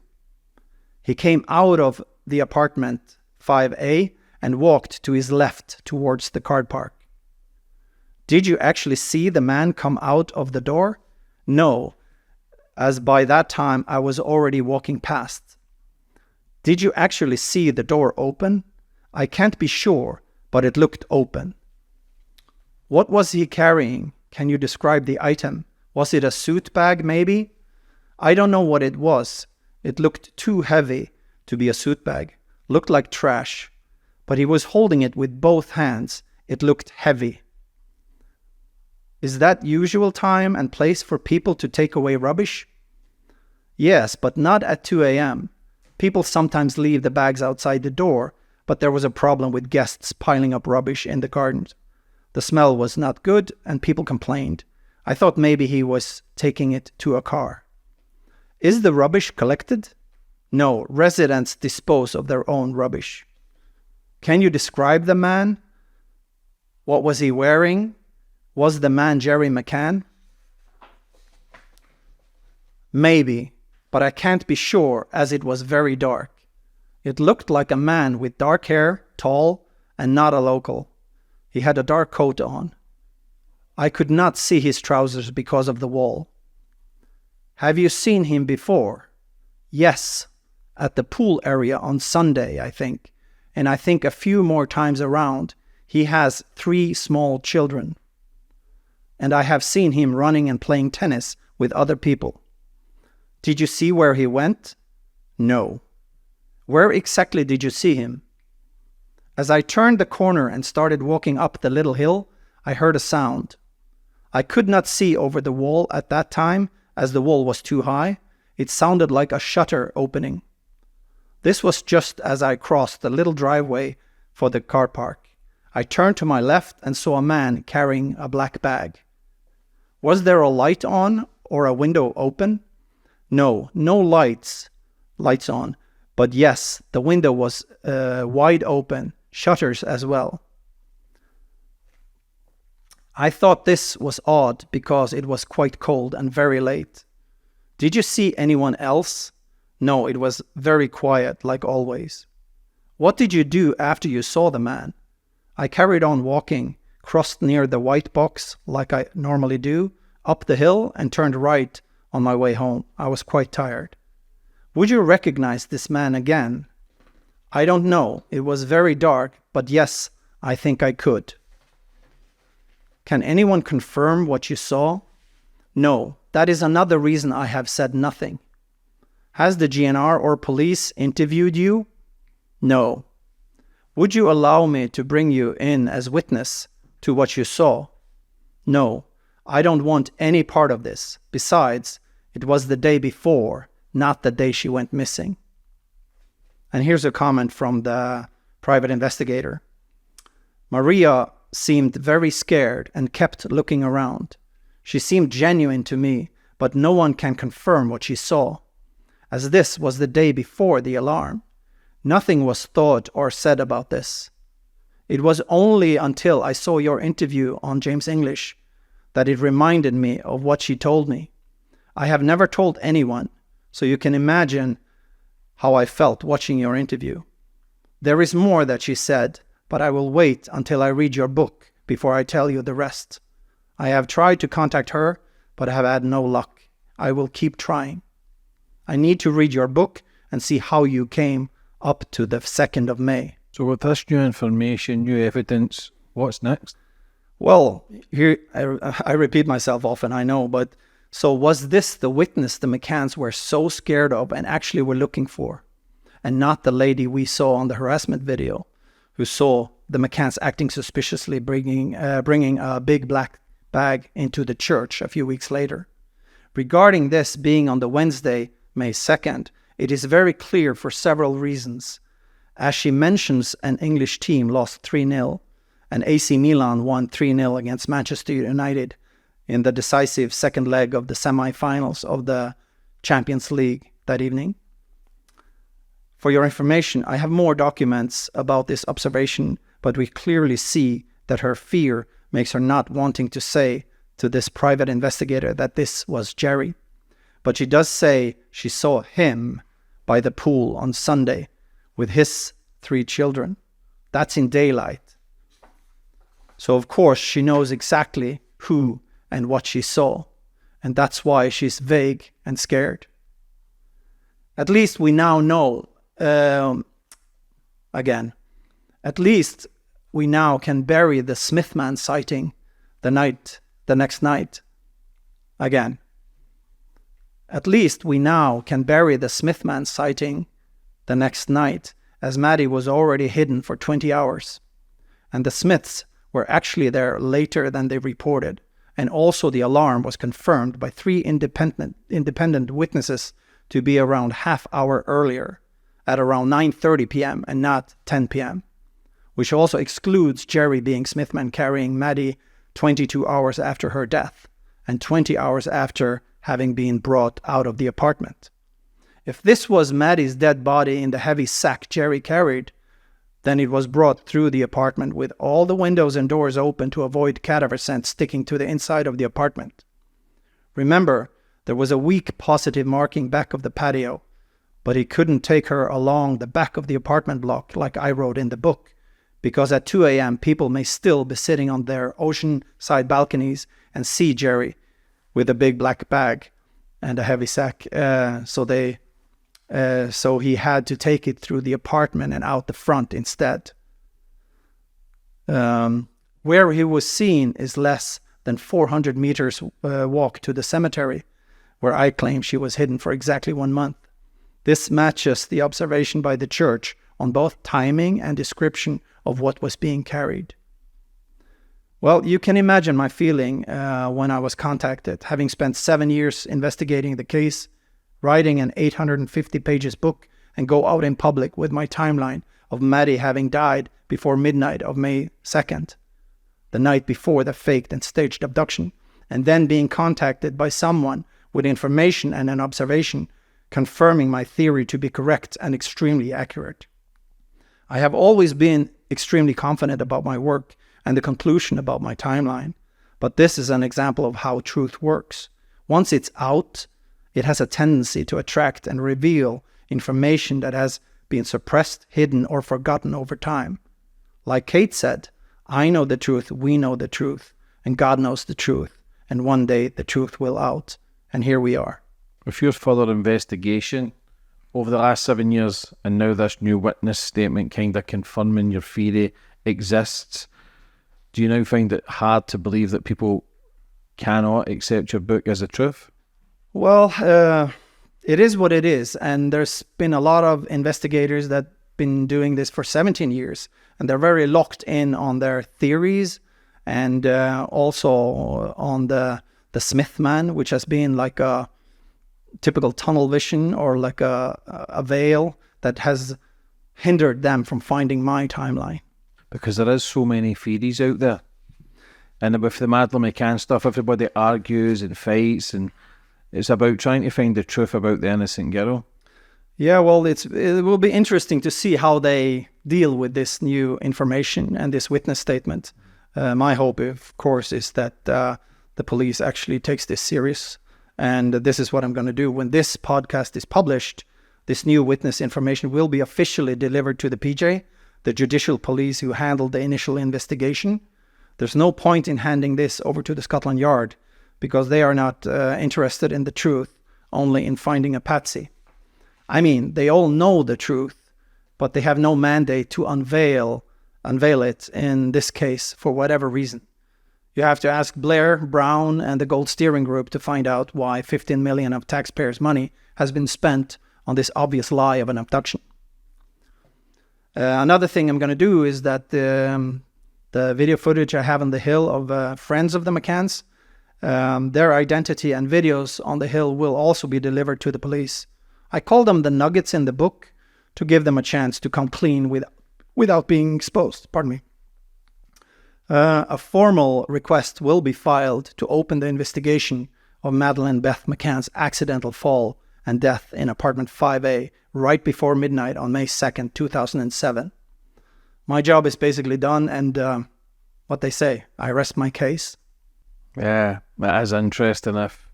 He came out of the apartment 5A and walked to his left towards the car park. Did you actually see the man come out of the door? No, as by that time I was already walking past. Did you actually see the door open? I can't be sure, but it looked open. What was he carrying? Can you describe the item? Was it a suit bag, maybe? I don't know what it was. It looked too heavy to be a suit bag. Looked like trash. But he was holding it with both hands. It looked heavy. Is that usual time and place for people to take away rubbish? Yes, but not at 2 a.m. People sometimes leave the bags outside the door, but there was a problem with guests piling up rubbish in the gardens. The smell was not good and people complained. I thought maybe he was taking it to a car. Is the rubbish collected? No, residents dispose of their own rubbish. Can you describe the man? What was he wearing? Was the man Jerry McCann? Maybe, but I can't be sure as it was very dark. It looked like a man with dark hair, tall, and not a local. He had a dark coat on. I could not see his trousers because of the wall. Have you seen him before? Yes, at the pool area on Sunday, I think, and I think a few more times around. He has 3 small children. And I have seen him running and playing tennis with other people. Did you see where he went? No. Where exactly did you see him? As I turned the corner and started walking up the little hill, I heard a sound. I could not see over the wall at that time, as the wall was too high. It sounded like a shutter opening. This was just as I crossed the little driveway for the car park. I turned to my left and saw a man carrying a black bag. Was there a light on or a window open? No, no lights on. But yes, the window was wide open, shutters as well. I thought this was odd because it was quite cold and very late. Did you see anyone else? No, it was very quiet, like always. What did you do after you saw the man? I carried on walking, crossed near the white box, like I normally do, up the hill and turned right on my way home. I was quite tired. Would you recognize this man again? I don't know. It was very dark, but yes, I think I could. Can anyone confirm what you saw? No, that is another reason I have said nothing. Has the GNR or police interviewed you? No. Would you allow me to bring you in as witness to what you saw? No, I don't want any part of this. Besides, it was the day before, not the day she went missing. And here's a comment from the private investigator. Maria seemed very scared and kept looking around. She seemed genuine to me, but no one can confirm what she saw, as this was the day before the alarm. Nothing was thought or said about this. It was only until I saw your interview on James English that it reminded me of what she told me. I have never told anyone, so you can imagine how I felt watching your interview. There is more that she said, but I will wait until I read your book before I tell you the rest. I have tried to contact her, but I have had no luck. I will keep trying. I need to read your book and see how you came up to the 2nd of May. So with this new information, new evidence, what's next? Well, here I repeat myself often, I know, but so was this the witness the McCanns were so scared of and actually were looking for, and not the lady we saw on the harassment video, who saw the McCanns acting suspiciously, bringing a big black bag into the church a few weeks later? Regarding this being on the Wednesday, May 2nd, it is very clear for several reasons. As she mentions, an English team lost 3-0, and AC Milan won 3-0 against Manchester United in the decisive second leg of the semi-finals of the Champions League that evening. For your information, I have more documents about this observation, but we clearly see that her fear makes her not wanting to say to this private investigator that this was Jerry. But she does say she saw him by the pool on Sunday with his 3 children. That's in daylight. So of course she knows exactly who and what she saw, and that's why she's vague and scared. At least we now know, at least we now can bury the Smithman sighting the next night. Again. At least we now can bury the Smithman sighting the next night, as Maddie was already hidden for 20 hours. And the Smiths were actually there later than they reported. And also the alarm was confirmed by 3 independent witnesses to be around half hour earlier, at around 9:30 p.m. and not 10 p.m., which also excludes Jerry being Smithman carrying Maddie 22 hours after her death and 20 hours after having been brought out of the apartment. If this was Maddie's dead body in the heavy sack Jerry carried, then it was brought through the apartment with all the windows and doors open to avoid cadaver scent sticking to the inside of the apartment. Remember, there was a weak positive marking back of the patio, but he couldn't take her along the back of the apartment block like I wrote in the book, because at 2 a.m. people may still be sitting on their oceanside balconies and see Jerry with a big black bag and a heavy sack. So he had to take it through the apartment and out the front instead. Where he was seen is less than 400 meters walk to the cemetery, where I claim she was hidden for exactly 1 month. This matches the observation by the church on both timing and description of what was being carried. Well, you can imagine my feeling when I was contacted, having spent 7 years investigating the case, writing an 850 pages book, and go out in public with my timeline of Maddie having died before midnight of May 2nd, the night before the faked and staged abduction, and then being contacted by someone with information and an observation, confirming my theory to be correct and extremely accurate. I have always been extremely confident about my work and the conclusion about my timeline, but this is an example of how truth works. Once it's out, it has a tendency to attract and reveal information that has been suppressed, hidden, or forgotten over time. Like Kate said, I know the truth, we know the truth, and God knows the truth, and one day the truth will out. And here we are. With your further investigation over the last 7 years, and now this new witness statement kind of confirming your theory exists, do you now find it hard to believe that people cannot accept your book as a truth? Well, it is what it is, and there's been a lot of investigators that been doing this for 17 years, and they're very locked in on their theories, and also on the Smith man, which has been like a typical tunnel vision, or like a veil that has hindered them from finding my timeline. Because there is so many theories out there, and with the Madeleine McCann stuff, everybody argues and fights, and it's about trying to find the truth about the innocent girl. Yeah, well, it will be interesting to see how they deal with this new information and this witness statement. My hope, of course, is that the police actually takes this serious. And this is what I'm going to do. When this podcast is published, this new witness information will be officially delivered to the PJ, the judicial police who handled the initial investigation. There's no point in handing this over to the Scotland Yard, because they are not interested in the truth, only in finding a patsy. I mean, they all know the truth, but they have no mandate to unveil it in this case for whatever reason. You have to ask Blair, Brown, and the Gold Steering Group to find out why 15 million of taxpayers' money has been spent on this obvious lie of an abduction. Another thing I'm going to do is that the video footage I have on the hill of friends of the McCanns, their identity and videos on the hill will also be delivered to the police. I call them the nuggets in the book to give them a chance to come clean without being exposed. Pardon me. A formal request will be filed to open the investigation of Madeleine Beth McCann's accidental fall and death in apartment 5A right before midnight on May 2nd, 2007. My job is basically done, and what they say, I rest my case. Yeah, that is interesting. If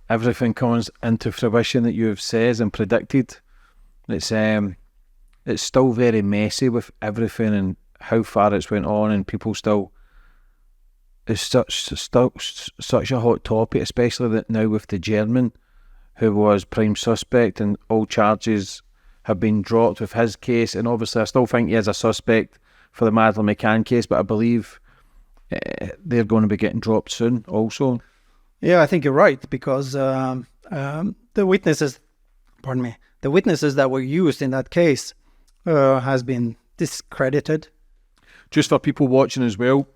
everything comes into fruition that you've said and predicted, it's still very messy with everything and how far it's went on, and people still, it's such a hot topic, especially that now with the German who was prime suspect, and all charges have been dropped with his case, and obviously I still think he is a suspect for the Madeleine McCann case, but I believe they're going to be getting dropped soon also. Yeah, I think you're right, because the witnesses that were used in that case has been discredited. Just for people watching as well,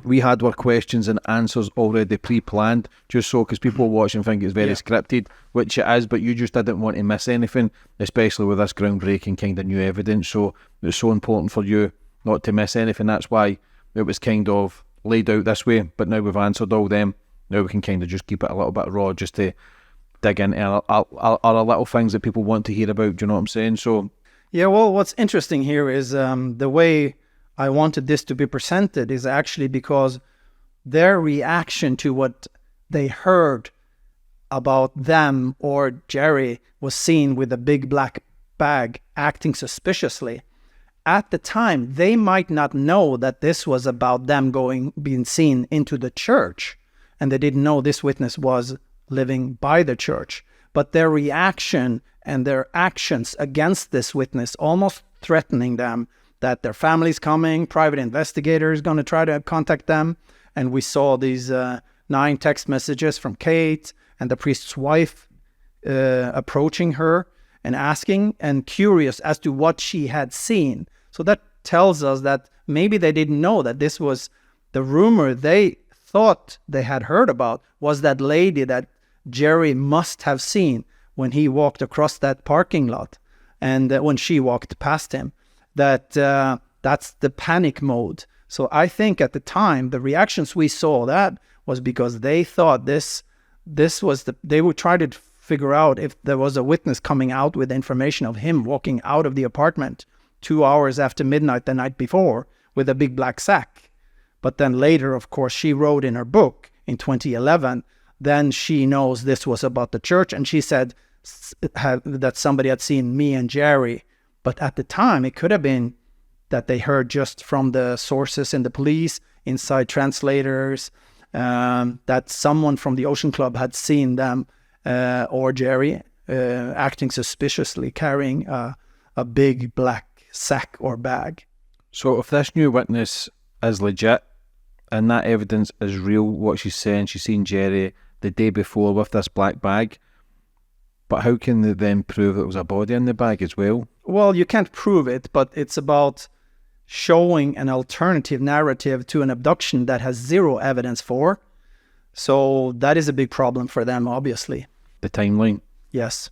we had our questions and answers already pre-planned, just so, because people watching think it's very scripted, which it is, but you just didn't want to miss anything, especially with this groundbreaking kind of new evidence. So it's so important for you not to miss anything. That's why it was kind of laid out this way, but now we've answered all them. Now we can kind of just keep it a little bit raw, just to dig into other little things that people want to hear about. Do you know what I'm saying? So yeah, well, what's interesting here is the way I wanted this to be presented is actually because their reaction to what they heard about them or Jerry was seen with a big black bag acting suspiciously. At the time, they might not know that this was about them being seen into the church, and they didn't know this witness was living by the church. But their reaction and their actions against this witness, almost threatening them, that their family's coming, private investigators going to try to contact them. And we saw these 9 text messages from Kate and the priest's wife approaching her and asking and curious as to what she had seen. So that tells us that maybe they didn't know that this was the rumor they thought they had heard about, was that lady that Jerry must have seen when he walked across that parking lot, and when she walked past him. That's the panic mode. So I think at the time, the reactions we saw, that was because they thought this they would try to figure out if there was a witness coming out with information of him walking out of the apartment 2 hours after midnight the night before with a big black sack. But then later, of course, she wrote in her book in 2011, then she knows this was about the church, and she said that somebody had seen me and Jerry. But at the time, it could have been that they heard just from the sources in the police, inside translators, that someone from the Ocean Club had seen them or Jerry acting suspiciously, carrying a big black sack or bag. So if this new witness is legit and that evidence is real, what she's saying, she's seen Jerry the day before with this black bag, but how can they then prove it was a body in the bag as well? Well, you can't prove it, but it's about showing an alternative narrative to an abduction that has zero evidence for. So that is a big problem for them, obviously. The timeline. Yes.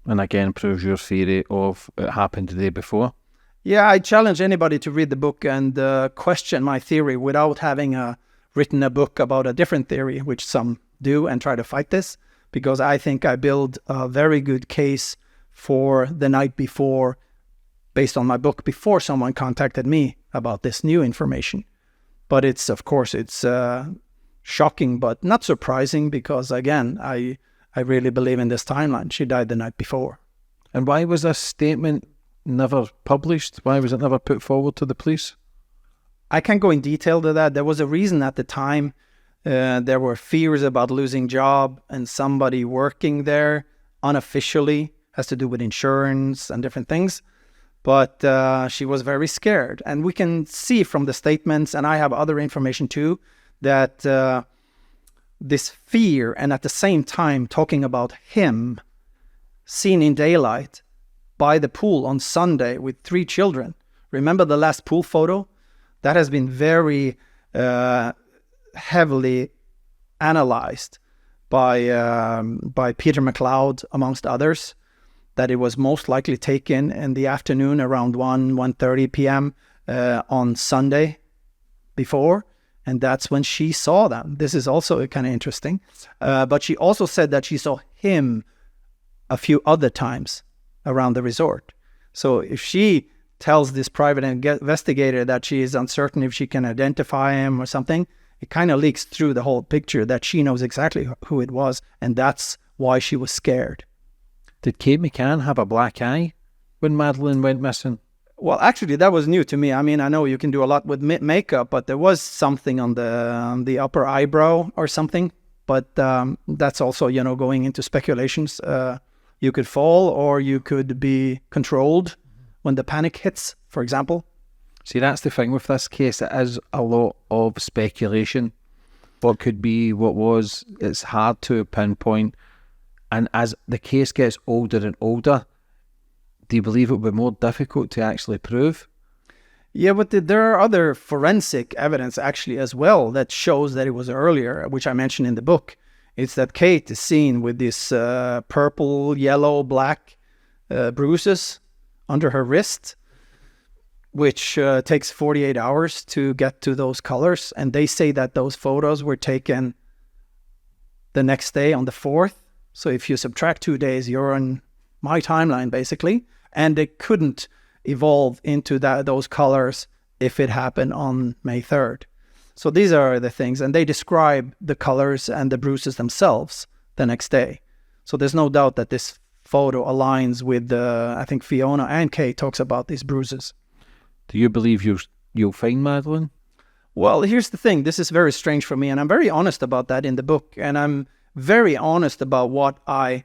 And again, proves your theory of it happened the day before. Yeah, I challenge anybody to read the book and question my theory without having written a book about a different theory, which some do, and try to fight this, because I think I build a very good case for the night before based on my book before someone contacted me about this new information. But it's, of course, it's shocking, but not surprising, because again, I really believe in this timeline. She died the night before. And why was this statement never published? Why was it never put forward to the police? I can't go in detail to that. There was a reason at the time. There were fears about losing job, and somebody working there unofficially, has to do with insurance and different things. But she was very scared. And we can see from the statements, and I have other information too, that this fear, and at the same time talking about him seen in daylight by the pool on Sunday with 3 children. Remember the last pool photo? That has been very heavily analyzed by Peter MacLeod, amongst others, that it was most likely taken in the afternoon around 1:30 p.m. On Sunday before, and that's when she saw them. This is also kind of interesting. But she also said that she saw him a few other times around the resort. So if she tells this private investigator that she is uncertain if she can identify him or something, it kind of leaks through the whole picture that she knows exactly who it was, and that's why she was scared. Did Kate McCann have a black eye when Madeleine went missing? Well, actually, that was new to me. I mean, I know you can do a lot with makeup, but there was something on the upper eyebrow or something. But that's also, going into speculations. You could fall, or you could be controlled when the panic hits, for example. See, that's the thing with this case. It is a lot of speculation. What could be, what was, it's hard to pinpoint. And as the case gets older and older, do you believe it will be more difficult to actually prove? Yeah, but there are other forensic evidence actually as well that shows that it was earlier, which I mentioned in the book. It's that Kate is seen with these purple, yellow, black bruises under her wrist, which takes 48 hours to get to those colors. And they say that those photos were taken the next day on the 4th. So if you subtract 2 days, you're on my timeline, basically. And they couldn't evolve into those colors if it happened on May 3rd. So these are the things. And they describe the colors and the bruises themselves the next day. So there's no doubt that this photo aligns with, I think Fiona and Kate talks about these bruises. Do you believe you'll find Madeleine? Well, here's the thing. This is very strange for me. And I'm very honest about that in the book. And I'm very honest about what I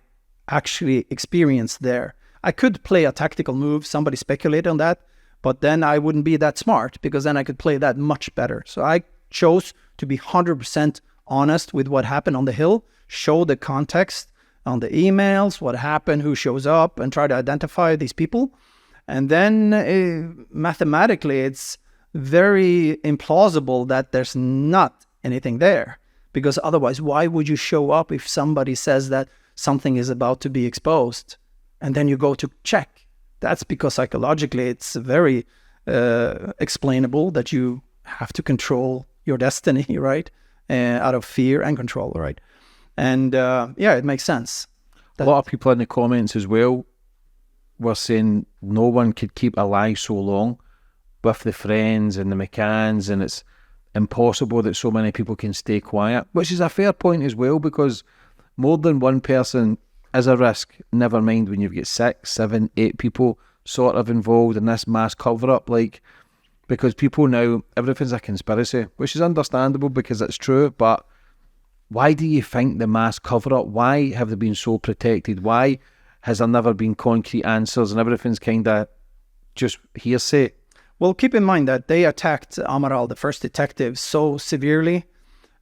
actually experienced there. I could play a tactical move, somebody speculate on that, but then I wouldn't be that smart, because then I could play that much better. So I chose to be 100% honest with what happened on the hill, show the context on the emails, what happened, who shows up, and try to identify these people. And then mathematically, it's very implausible that there's not anything there. Because otherwise, why would you show up if somebody says that something is about to be exposed and then you go to check? That's because psychologically it's very explainable that you have to control your destiny, right? Out of fear and control, right? And it makes sense. A lot of people in the comments as well were saying no one could keep a lie so long with the Friends and the McCanns, and it's impossible that so many people can stay quiet, which is a fair point as well, because more than one person is a risk, never mind when you've got 6, 7, 8 people sort of involved in this mass cover-up, because people now, everything's a conspiracy, which is understandable because it's true, but why do you think the mass cover-up? Why have they been so protected? Why has there never been concrete answers and everything's kind of just hearsay? Well, keep in mind that they attacked Amaral, the first detective, so severely,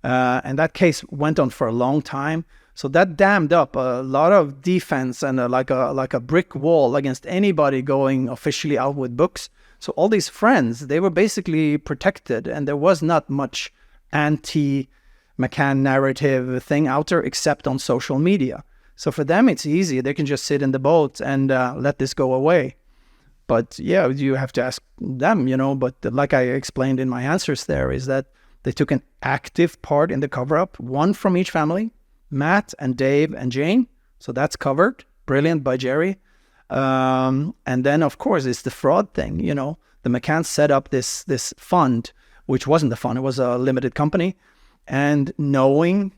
and that case went on for a long time. So that dammed up a lot of defense and like a brick wall against anybody going officially out with books. So all these friends, they were basically protected, and there was not much anti-McCann narrative thing out there except on social media. So for them, it's easy. They can just sit in the boat and let this go away. But yeah, you have to ask them, But like I explained in my answers there, is that they took an active part in the cover-up, one from each family, Matt and Dave and Jane. So that's covered. Brilliant by Jerry. And then, of course, it's the fraud thing. The McCanns set up this fund, which wasn't a fund. It was a limited company. And knowing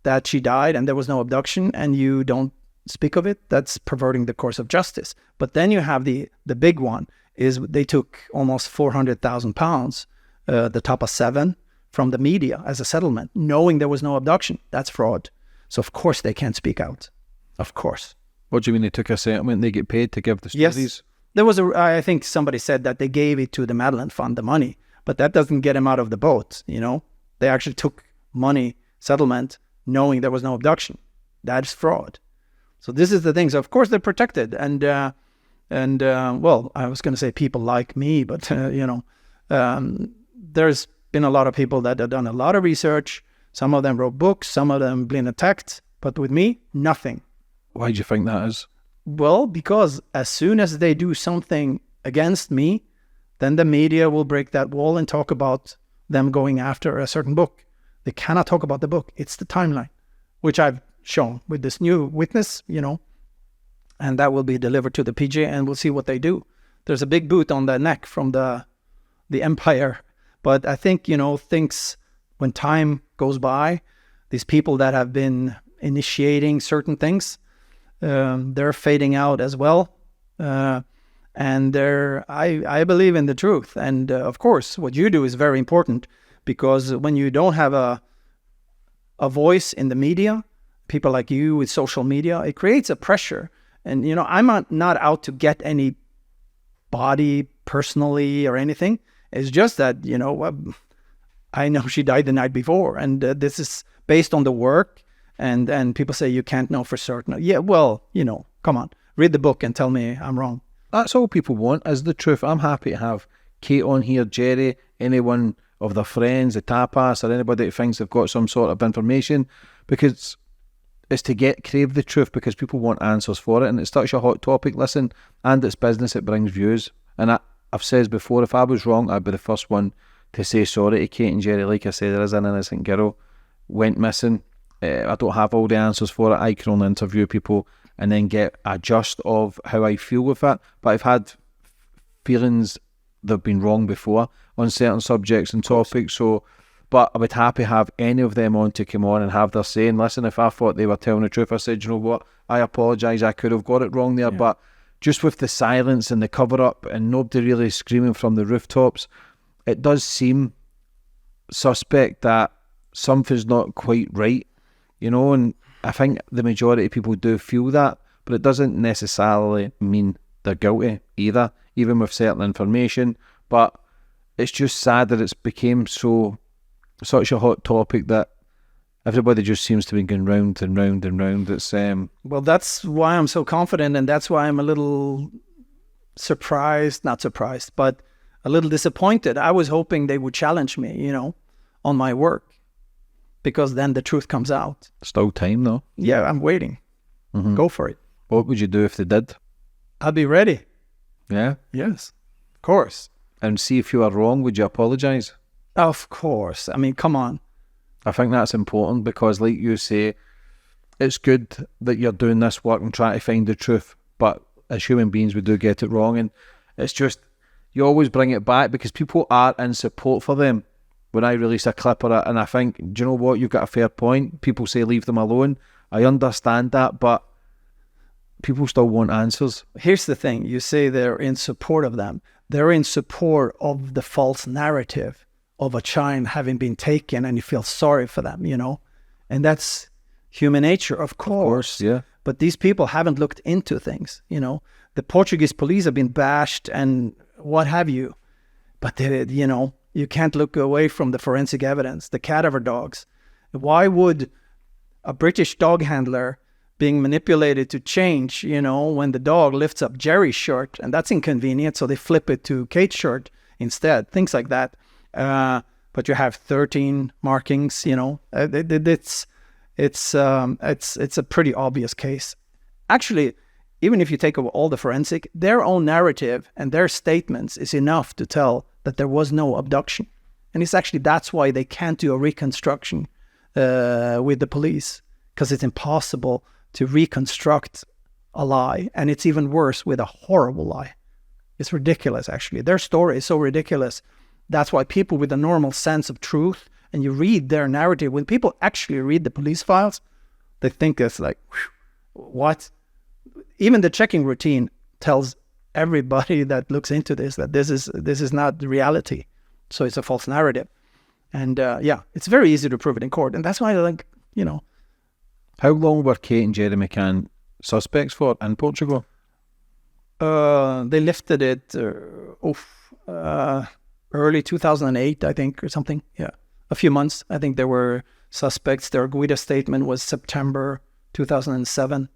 that she died and there was no abduction and you don't speak of it, that's perverting the course of justice. But then you have the big one, is they took almost £400,000, the Tapas 7, from the media as a settlement, knowing there was no abduction. That's fraud. So of course they can't speak out. Of course. What do you mean they took a settlement? They get paid to give the stories? Yes. There was I think somebody said that they gave it to the Madeleine Fund, the money, but that doesn't get them out of the boat, They actually took money, settlement, knowing there was no abduction. That's fraud. So this is the thing. So of course they're protected, and well, I was going to say people like me, but there's been a lot of people that have done a lot of research. Some of them wrote books, some of them been attacked, but with me, nothing. Why do you think that is? Well, because as soon as they do something against me, then the media will break that wall and talk about them going after a certain book. They cannot talk about the book. It's the timeline, which I've shown with this new witness, and that will be delivered to the PJ, and we'll see what they do. There's a big boot on the neck from the Empire. But I think, things, when time goes by, these people that have been initiating certain things, they're fading out as well. And I believe in the truth. And of course, what you do is very important, because when you don't have a voice in the media, people like you with social media, it creates a pressure. And, I'm not out to get any body personally or anything. It's just that, I know she died the night before, and this is based on the work, and people say you can't know for certain. Yeah, well, come on, read the book and tell me I'm wrong. That's all people want, is the truth. I'm happy to have Kate on here, Jerry, anyone of their friends, the Tapas, or anybody that thinks they've got some sort of information, because it's to crave the truth, because people want answers for it, and it's such a hot topic. Listen, and it's business, it brings views, and I've said before, if I was wrong, I'd be the first one to say sorry to Kate and Jerry. Like I said, there is an innocent girl went missing. I don't have all the answers for it. I can only interview people and then get a gist of how I feel with it. But I've had feelings that have been wrong before on certain subjects and topics. So, but I would happy have any of them on to come on and have their say. And listen, if I thought they were telling the truth, I said, you know what, I apologise, I could have got it wrong there. Yeah. But just with the silence and the cover-up and nobody really screaming from the rooftops, it does seem suspect that something's not quite right, and I think the majority of people do feel that, but it doesn't necessarily mean they're guilty either, even with certain information. But it's just sad that it's became such a hot topic that everybody just seems to be going round and round and round. It's well, that's why I'm so confident, and that's why I'm a little not surprised, but a little disappointed. I was hoping they would challenge me, on my work, because then the truth comes out. Still time though. Yeah, I'm waiting. Mm-hmm. Go for it. What would you do if they did? I'd be ready. Yeah? Yes, of course. And see if you are wrong, would you apologise? Of course. I mean, come on. I think that's important because, like you say, it's good that you're doing this work and trying to find the truth, but as human beings, we do get it wrong, and it's just, you always bring it back because people are in support for them. When I release a clip or and I think, do you know what, you've got a fair point. People say leave them alone. I understand that, but people still want answers. Here's the thing. You say they're in support of them. They're in support of the false narrative of a child having been taken, and you feel sorry for them, you know? And that's human nature, of course. Yeah. But these people haven't looked into things, you know? The Portuguese police have been bashed and what have you. But, they, you know, you can't look away from the forensic evidence, the cadaver dogs. Why would a British dog handler being manipulated to change, you know, when the dog lifts up Jerry's shirt, and that's inconvenient, so they flip it to Kate's shirt instead, things like that. But you have 13 markings, you know, it's a pretty obvious case. Actually, even if you take over all the forensic, their own narrative and their statements is enough to tell that there was no abduction. And it's actually, that's why they can't do a reconstruction with the police, because it's impossible to reconstruct a lie. And it's even worse with a horrible lie. It's ridiculous, actually. Their story is so ridiculous. That's why people with a normal sense of truth, and you read their narrative, when people actually read the police files, they think it's like, what? Even the checking routine tells everybody that looks into this that this is not the reality. So it's a false narrative. And yeah, it's very easy to prove it in court. And that's why I think, you know. How long were Kate and Jerry McCann suspects for in Portugal? They lifted it early 2008, I think, or something. Yeah, a few months. I think there were suspects. Their Guida statement was September 2007.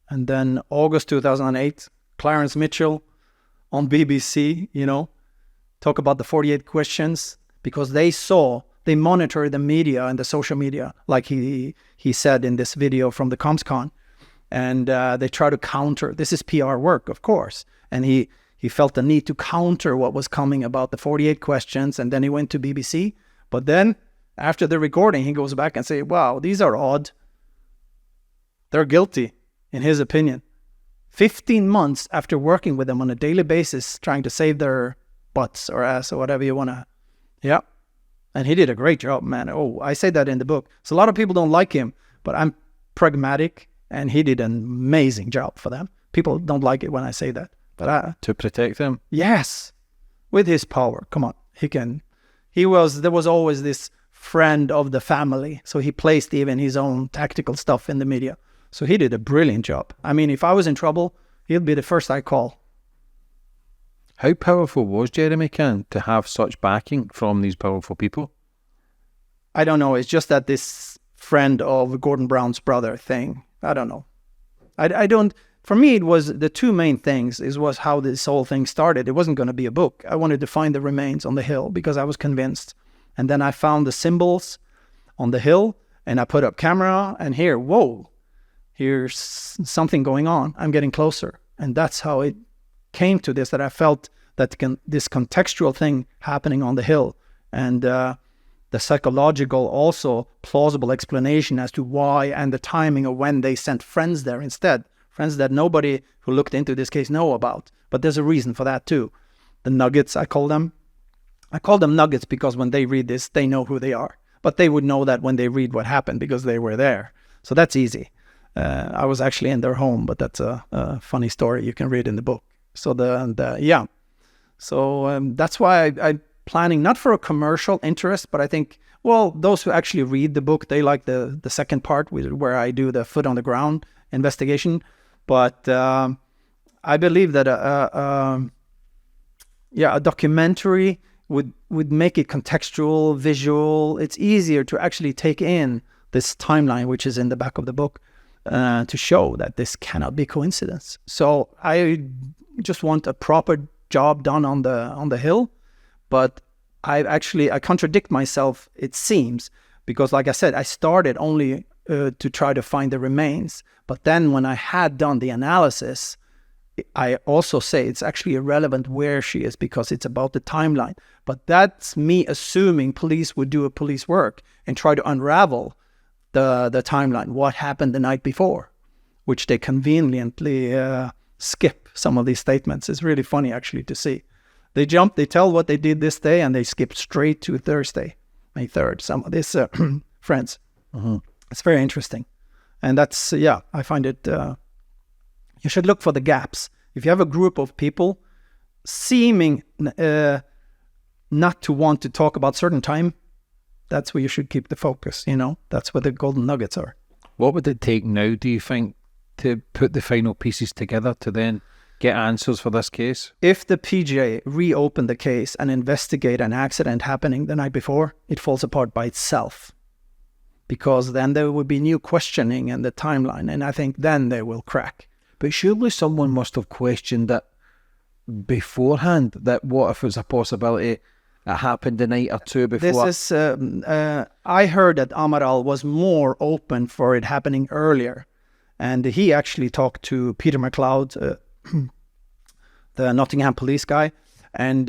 And then August 2008, Clarence Mitchell on BBC, you know, talk about the 48 questions, because they monitor the media and the social media, like he said in this video from the ComsCon. And they try to counter. This is PR work, of course. And he felt the need to counter what was coming about the 48 questions. And then he went to BBC. But then after the recording, he goes back and say, wow, these are odd. They're guilty, in his opinion. 15 months after working with them on a daily basis, trying to save their butts or ass or whatever you want to. Yeah. And he did a great job, man. Oh, I say that in the book. So a lot of people don't like him, but I'm pragmatic, and he did an amazing job for them. People don't like it when I say that. But to protect them? Yes. With his power. Come on. There was always this friend of the family. So he placed even his own tactical stuff in the media. So he did a brilliant job. I mean, if I was in trouble, he'd be the first I call. How powerful was Jerry McCann to have such backing from these powerful people? I don't know. It's just that this friend of Gordon Brown's brother thing. I don't know. I don't. For me, it was the two main things. Was how this whole thing started. It wasn't going to be a book. I wanted to find the remains on the hill because I was convinced. And then I found the symbols on the hill, and I put up camera, and here's something going on. I'm getting closer. And that's how it came to this, that I felt that this contextual thing happening on the hill, and the psychological, also plausible explanation as to why, and the timing of when they sent friends there instead. Friends that nobody who looked into this case know about. But there's a reason for that too. The nuggets, I call them. I call them nuggets because when they read this, they know who they are. But they would know that when they read what happened because they were there. So that's easy. I was actually in their home, but that's a funny story you can read in the book. So that's why I'm planning, not for a commercial interest, but I think, well, those who actually read the book, they like the second part where I do the foot on the ground investigation. But I believe that a documentary would make it contextual, visual. It's easier to actually take in this timeline, which is in the back of the book, to show that this cannot be coincidence. So I just want a proper job done on the hill, but I contradict myself, it seems, because like I said, I started only to try to find the remains, but then when I had done the analysis, I also say it's actually irrelevant where she is because it's about the timeline. But that's me assuming police would do a police work and try to unravel the timeline, what happened the night before, which they conveniently skip some of these statements. It's really funny actually to see. They tell what they did this day, and they skip straight to Thursday, May 3rd, some of these friends. It's very interesting. And that's, I find it, you should look for the gaps. If you have a group of people seeming not to want to talk about certain time, that's where you should keep the focus, That's where the golden nuggets are. What would it take now, do you think, to put the final pieces together to then get answers for this case? If the PJ reopened the case and investigate an accident happening the night before, it falls apart by itself. Because then there would be new questioning in the timeline, and I think then they will crack. But surely someone must have questioned it beforehand, that what if it's a possibility it happened the night or two before? This is, I heard that Amaral was more open for it happening earlier. And he actually talked to Peter McLeod, the Nottingham police guy. And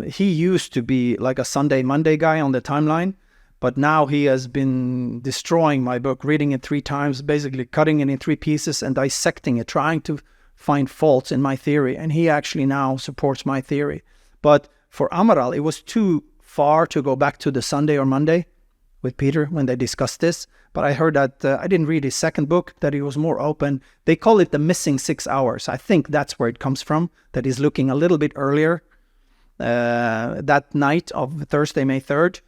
he used to be like a Sunday, Monday guy on the timeline. But now he has been destroying my book, reading it 3 times, basically cutting it in 3 pieces and dissecting it, trying to find faults in my theory. And he actually now supports my theory. But for Amaral, it was too far to go back to the Sunday or Monday with Peter when they discussed this. But I heard that, I didn't read his second book, that he was more open. They call it the missing 6 hours. I think that's where it comes from, that he's looking a little bit earlier that night of Thursday, May 3rd.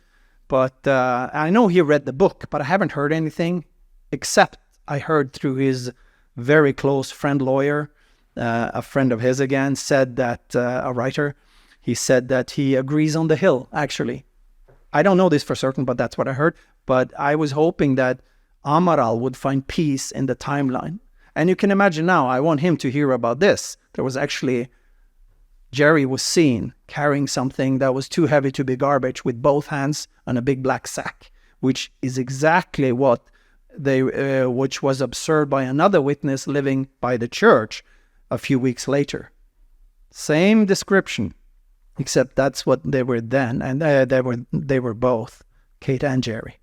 But I know he read the book, but I haven't heard anything, except I heard through his very close friend lawyer, a friend of his again, said that, a writer, he said that he agrees on the Hill, actually. I don't know this for certain, but that's what I heard. But I was hoping that Amaral would find peace in the timeline. And you can imagine now, I want him to hear about this. There was actually, Jerry was seen carrying something that was too heavy to be garbage with both hands on a big black sack, which is exactly what which was observed by another witness living by the church a few weeks later. Same description, except that's what they were then, and they were both, Kate and Jerry.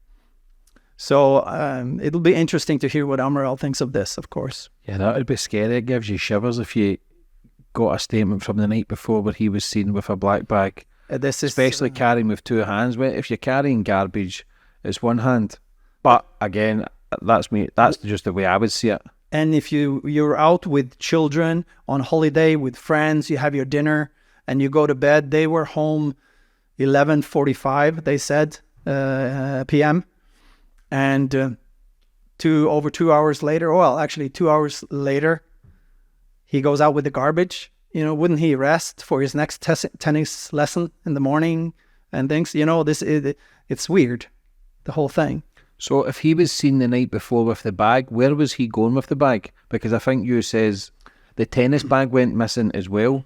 So it'll be interesting to hear what Amaral thinks of this, of course. Yeah, that would be scary. It gives you shivers if you got a statement from the night before where he was seen with a black bag, especially carrying with 2 hands. If you're carrying garbage, it's one hand. But again, that's me. That's just the way I would see it. And if you're out with children on holiday with friends, you have your dinner and you go to bed. They were home 11:45, they said, p.m. And over 2 hours later, well, actually 2 hours later, he goes out with the garbage. Wouldn't he rest for his next tennis lesson in the morning and things? It's weird, the whole thing. So if he was seen the night before with the bag, where was he going with the bag? Because I think you says the tennis bag went missing as well.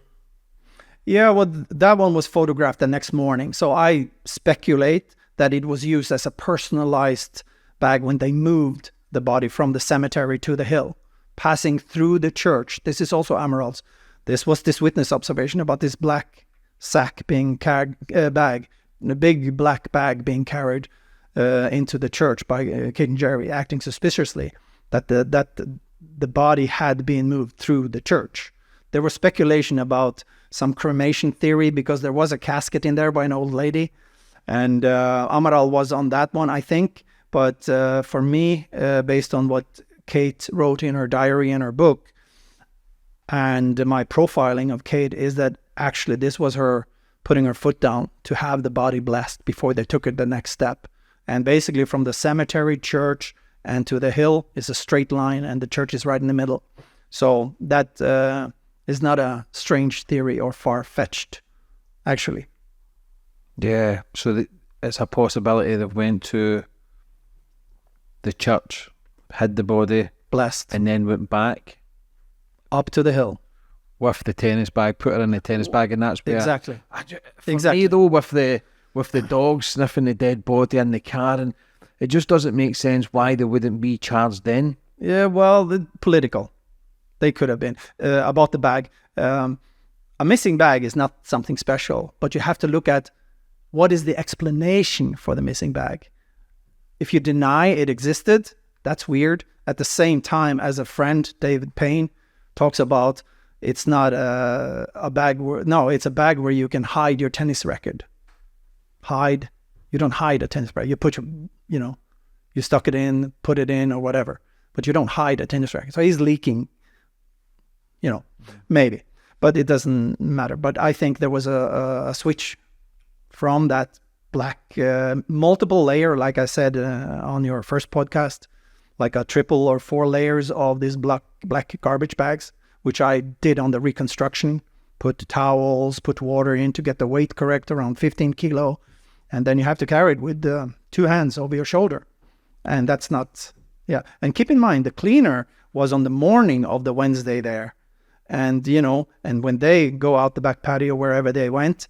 Yeah, well, that one was photographed the next morning. So I speculate that it was used as a personalized bag when they moved the body from the cemetery to the hill, passing through the church. This is also Amaral's. This was this witness observation about this black sack being carried, a big black bag being carried into the church by Kate and Jerry, acting suspiciously that the body had been moved through the church. There was speculation about some cremation theory because there was a casket in there by an old lady, and Amaral was on that one, I think. But for me, based on what Kate wrote in her diary and her book, and my profiling of Kate, is that actually this was her putting her foot down to have the body blessed before they took it the next step. And basically from the cemetery, church, and to the hill is a straight line, and the church is right in the middle. So that is not a strange theory or far-fetched, actually. Yeah, so it's a possibility that went to the church, hid the body, blessed, and then went back up to the hill with the tennis bag, put her in the tennis bag, and that's where exactly. For me though, with the dog sniffing the dead body in the car, and it just doesn't make sense why they wouldn't be charged then. Yeah, well, political. They could have been. About the bag. A missing bag is not something special, but you have to look at what is the explanation for the missing bag. If you deny it existed, that's weird. At the same time, as a friend, David Payne, talks about, it's not a bag it's a bag where you can hide your tennis record. You don't hide a tennis racket. You put you stuck it in, put it in or whatever, but you don't hide a tennis racket. So he's leaking, maybe, but it doesn't matter. But I think there was a switch from that black, multiple layer, like I said on your first podcast, like a 3 or 4 layers of these black garbage bags, which I did on the reconstruction, put towels, put water in to get the weight correct, around 15 kilo. And then you have to carry it with 2 hands over your shoulder. And that's not, And keep in mind, the cleaner was on the morning of the Wednesday there. And, and when they go out the back patio, wherever they went,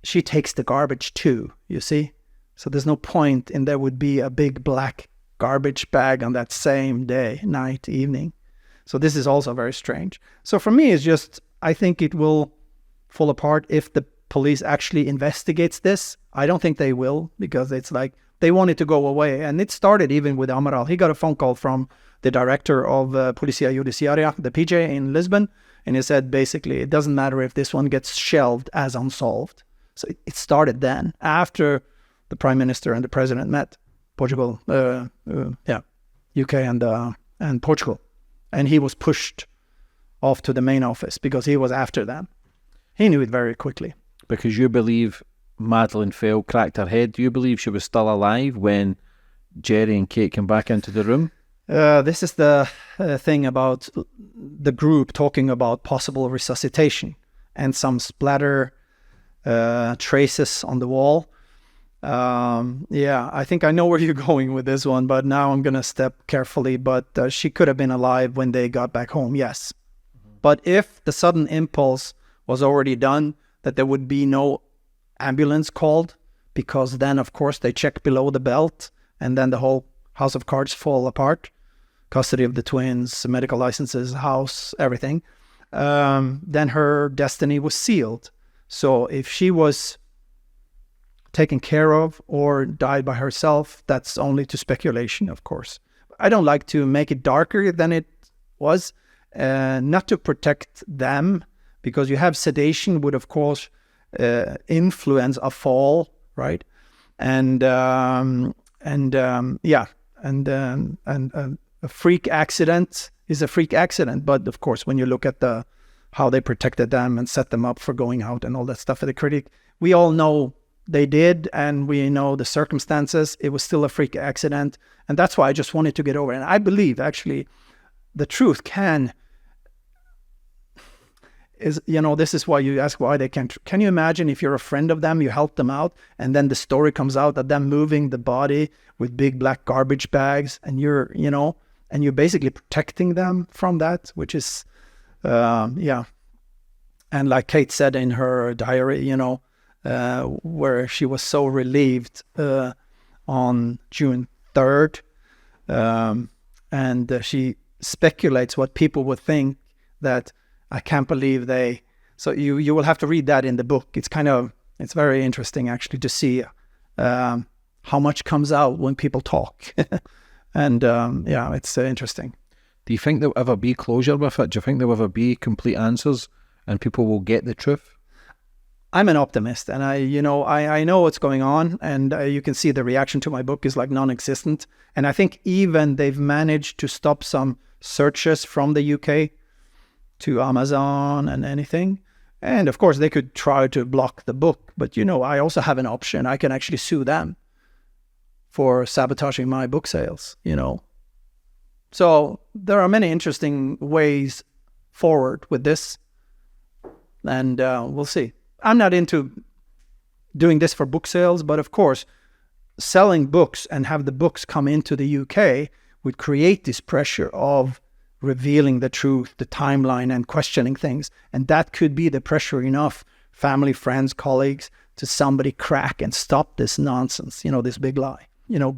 she takes the garbage too, you see? So there's no point in there would be a big black garbage bag on that same day, night, evening. So this is also very strange. So for me, it's just, I think it will fall apart if the police actually investigates this. I don't think they will, because it's like they want it to go away. And it started even with Amaral. He got a phone call from the director of Policia Judiciaria, the PJ in Lisbon, and he said basically it doesn't matter if this one gets shelved as unsolved. So it started then, after the Prime Minister and the President met, Portugal, UK and Portugal. And he was pushed off to the main office because he was after them. He knew it very quickly. Because you believe Madeleine fell, cracked her head. Do you believe she was still alive when Jerry and Kate came back into the room? This is the thing about the group talking about possible resuscitation and some splatter traces on the wall. I think I know where you're going with this one, but now I'm going to step carefully. But she could have been alive when they got back home, yes. Mm-hmm. But if the sudden impulse was already done, that there would be no ambulance called, because then, of course, they check below the belt, and then the whole house of cards fall apart. Custody of the twins, medical licenses, house, everything. Then her destiny was sealed. So if she was taken care of or died by herself, that's only to speculation, of course. I don't like to make it darker than it was, not to protect them, because you have sedation would, of course, influence a fall, right? And a freak accident is a freak accident. But of course, when you look at how they protected them and set them up for going out and all that stuff for the critic, we all know they did, and we know the circumstances. It was still a freak accident, and that's why I just wanted to get over it. And I believe, actually, the truth this is why you ask why they can't. Can you imagine if you're a friend of them, you help them out, and then the story comes out that them moving the body with big black garbage bags, and you're basically protecting them from that, which is, And like Kate said in her diary, where she was so relieved on June 3rd, and she speculates what people would think, that I can't believe they... So you will have to read that in the book. It's very interesting, actually, to see how much comes out when people talk. And it's interesting. Do you think there'll ever be closure with it? Do you think there'll ever be complete answers and people will get the truth? I'm an optimist, and I know what's going on, and you can see the reaction to my book is like non-existent. And I think even they've managed to stop some searches from the UK to Amazon and anything. And of course, they could try to block the book, but I also have an option. I can actually sue them for sabotaging my book sales, So there are many interesting ways forward with this, and we'll see. I'm not into doing this for book sales, but of course, selling books and have the books come into the UK would create this pressure of revealing the truth, the timeline, and questioning things. And that could be the pressure enough, family, friends, colleagues, to somebody crack and stop this nonsense, this big lie.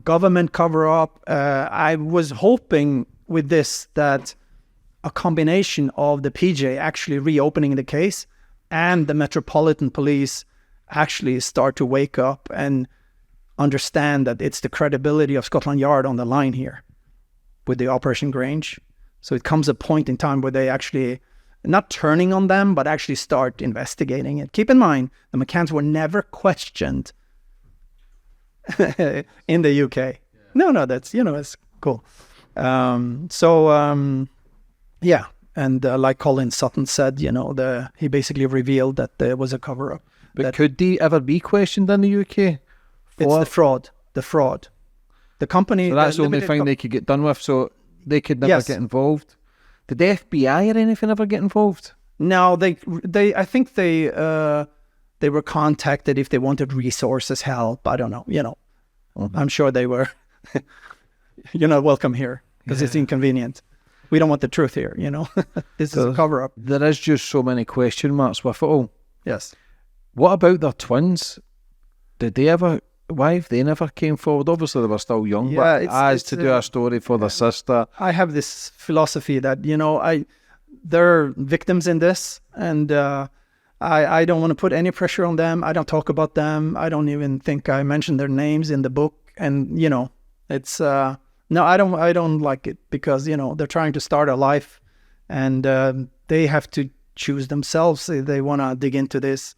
Government cover-up. I was hoping with this that a combination of the PJ actually reopening the case and the Metropolitan Police actually start to wake up and understand that it's the credibility of Scotland Yard on the line here with the Operation Grange. So it comes a point in time where they actually, not turning on them, but actually start investigating it. Keep in mind, the McCanns were never questioned in the UK. Yeah. No, that's, it's cool. Yeah. And like Colin Sutton said, he basically revealed that there was a cover-up. But could they ever be questioned in the UK? It's the fraud. The company... So that's the only thing they could get done with, so they could never get involved. Did the FBI or anything ever get involved? No, I think they were contacted if they wanted resources, help. I don't know, I'm sure they were, you're not welcome here because it's inconvenient. We don't want the truth here, This is a cover-up. There is just so many question marks with it all. Yes. What about their twins? Why have they never came forward? Obviously they were still young, but to do a story for their sister. I have this philosophy that, they're victims in this, and I don't want to put any pressure on them. I don't talk about them. I don't even think I mentioned their names in the book. And, it's, no, I don't like it because, they're trying to start a life and they have to choose themselves if they want to dig into this.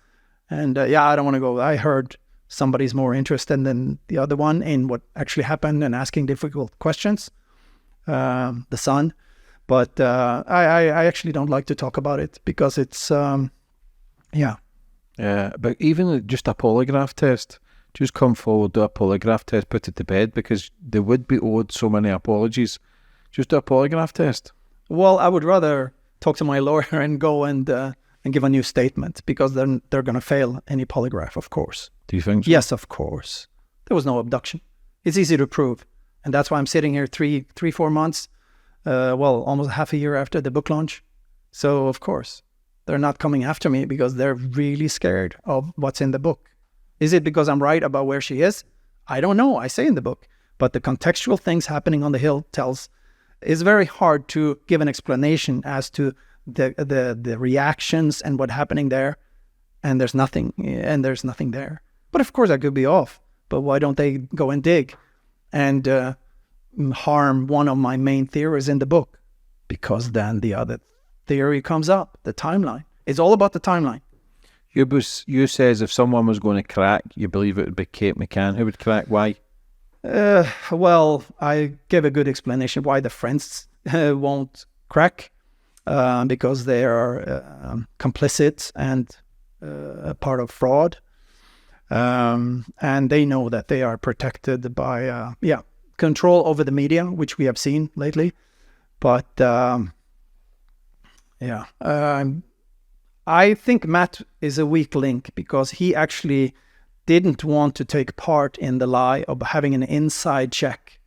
And I don't want to go. I heard somebody's more interested than the other one in what actually happened and asking difficult questions, the son. But I actually don't like to talk about it because it's, Yeah, but even just a polygraph test, just come forward, do a polygraph test, put it to bed, because they would be owed so many apologies. Just do a polygraph test. Well, I would rather talk to my lawyer and go and give a new statement, because then they're going to fail any polygraph, of course. Do you think so? Yes, of course. There was no abduction. It's easy to prove. And that's why I'm sitting here 4 months, almost half a year after the book launch. So, of course, they're not coming after me because they're really scared of what's in the book. Is it because I'm right about where she is? I don't know. I say in the book. But the contextual things happening on the hill it's very hard to give an explanation as to the reactions and what's happening there. And there's nothing there. But of course I could be off. But why don't they go and dig and harm one of my main theories in the book? Because then the other theory comes up, the timeline. It's all about the timeline. You says if someone was going to crack, you believe it would be Kate McCann. Who would crack? Why? I gave a good explanation why the friends won't crack, because they are complicit and a part of fraud. And they know that they are protected by, control over the media, which we have seen lately. But, I think Matt is a weak link because he actually didn't want to take part in the lie of having an inside check